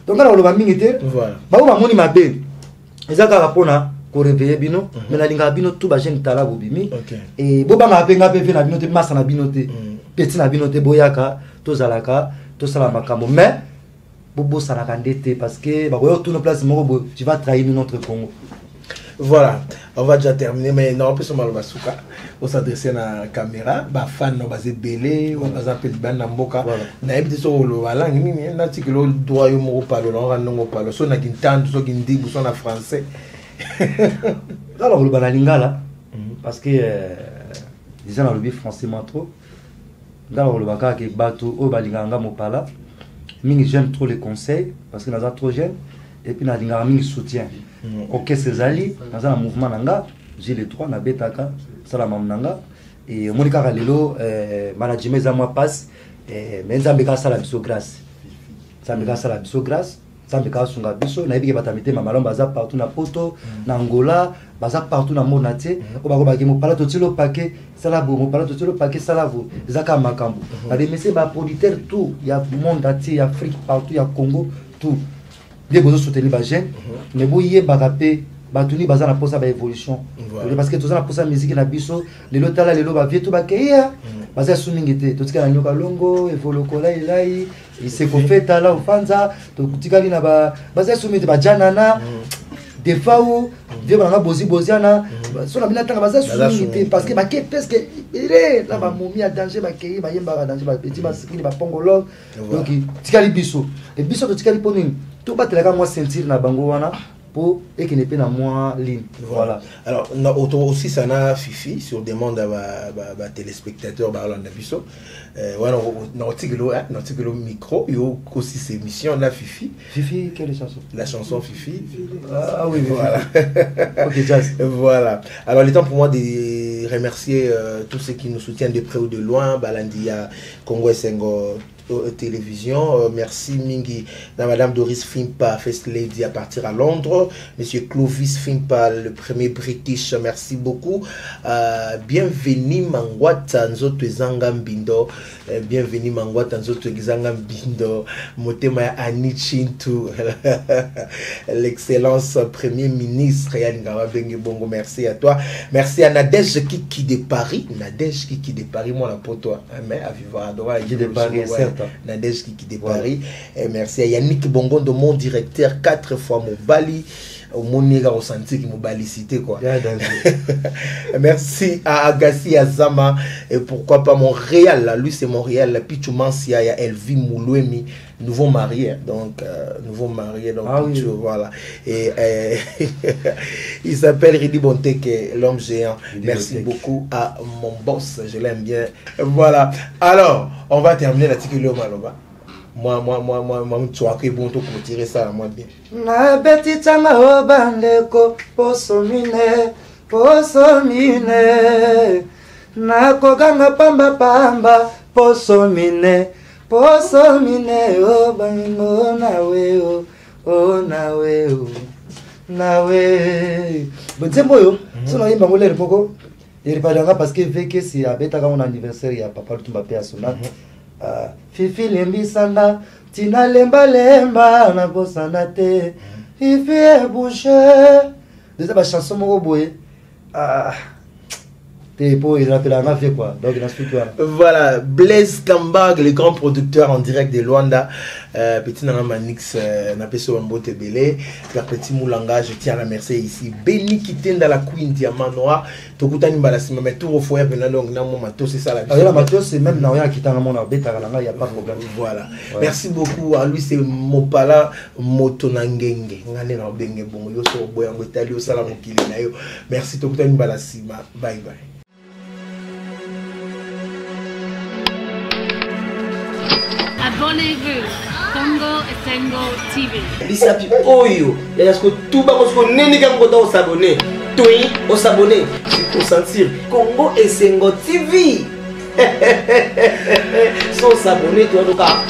S1: donc là on va mingi te
S2: voilà
S1: ba ba moni mabe ezaka rapona ko réveiller bino mais la linga bino tout ba jeune tala bobimi et bo ba ngapenga pe na bino te masa na bino te petit na bino te boyaka to zalaka to sala makambo mais bobo salaka ndete parce que ba ko tout nos places moko tu vas trahir notre Congo.
S2: Voilà, on va déjà terminer, mais non, on peut se mal basuka. On s'adresser à la caméra, bah fan no basé belé, on va appeler ban namboka. Na ebdi so lo wala ngi ni na tikelo droit yo mo parler, on ran ngo parler. So na gintan, so gindi, so na français.
S1: Alors le banalingala parce que déjà dans le bi français trop. Dans le baka ke bato o balinganga mo pala. Mingi j'aime trop les conseils parce que naza trop jeune et puis na linganga mingi soutien. Ok Césali dans un mouvement nanga j'ai les trois na betaka sala mamnanga et monika kalelo management za moi passe mais nzambeka sala biso grâce nzambeka sala biso grâce nzambeka sunga biso na yebike batamite mamalomba baza partout na poto na Angola baza partout na monde natie o bako baki mo pala to tilo paquet sala bo mo pala to tilo paquet sala bo zaka makambo na remercier ba producteur tout ya monde natie Afrique partout ya Congo tout bien besoin soutenir les jeunes mais vous y bagapé batuni bazana pour ça évolution parce que tout ça pour ça musique na biso les lots là les lots ba vieux tout ba keya baza suningité tout tika na nyoka longo evolokola ilai iseko feta là ufanza to tika lina ba baza sumite ba janana des fois où vieux banga boziana so na bina tanga baza suningité parce que ba ke presque ire là ba momi à danger ba keyi ba yemba danger ba petit ba sikini ba pongolo donc tika li biso et biso to tika li ponini tout battre la moi sentir na bango wana pour et qui n'est pas dans moi ligne voilà
S2: alors aussi ça na Fifi sur demande à téléspectateurs ba Rolanda Biso voilà no tigelo micro yo aussi ces émissions na Fifi
S1: quelle chanson
S2: la chanson Fifi
S1: ah oui
S2: voilà
S1: OK jazz
S2: voilà alors il est temps pour moi de remercier tous ceux qui nous soutiennent de près ou de loin Balandia Congo Sengo télévision merci mingi na madame Doris Fimpa First Lady à partir à Londres monsieur Clovis Fimpa le premier British merci beaucoup bienvenue Mangwata nzoto ezanga mbindo bienvenue Mangwata nzoto ezanga mbindo motema ya Anichintu l'excellence premier ministre ya Ngaba Bengi Bongo merci à toi merci à Nadège Kiki de Paris moi la pour toi mais à vivre à droit
S1: de Paris
S2: Nadège Kiki de Paris et merci à Yannick Bongondo mon directeur 4 fois mon Bali au Moniga au senti qui mobilicité quoi.
S1: Yeah,
S2: merci à Agassi Azama et pourquoi pas Montréal là, lui c'est Montréal, la Pichou Mansia, il y a Elvi Moulouemi, nouveau marié donc
S1: ah,
S2: Pichou,
S1: oui.
S2: voilà et il s'appelle Ridi Bonteke, l'homme géant. Merci beaucoup à mon boss, je l'aime bien. Voilà. Alors, on va terminer l'article au Maloba. Moi, tu as que bon pour tirer ça, moi bien.
S1: Na beti tanga obandeko posomine na koganga pamba posomine obango nawe bonzembo yo sono yimba ngolere moko iripadanga parce que veke si abeta kama anniversaire ya papa Lutumba pe asona fifi lembisanga tina lemba na bosana te fifi e bouche déjà ba chanson moko boye il rappelle un fait quoi. Donc il a su quoi.
S2: Voilà, Blaise Kambag, le grand producteur en direct de Luanda. Petit Nana Manix, Napeso Wambote Belé. Père Petit Moulanga, je tiens à la merci ici. Béni Kiten dans la Queen Diamanoa. Tokutani Balasima, mais tout au foyer, donc non, matos, c'est ça la
S1: vie. La matos, c'est même Naoya qui t'a ramené à Beta, il n'y a pas de problème.
S2: Voilà. Ouais. Merci beaucoup. À lui, c'est Mopala Motonangenge. Merci Tokutani Balasima. Bye bye.
S3: Abonnez-vous, Congo Esengo TV.
S4: Lisapi Oyo, et est-ce que tout le monde n'est pas s'abonner? Oui, on s'abonner. Il faut sentir Congo Esengo TV. Sans s'abonner, tu vas nous faire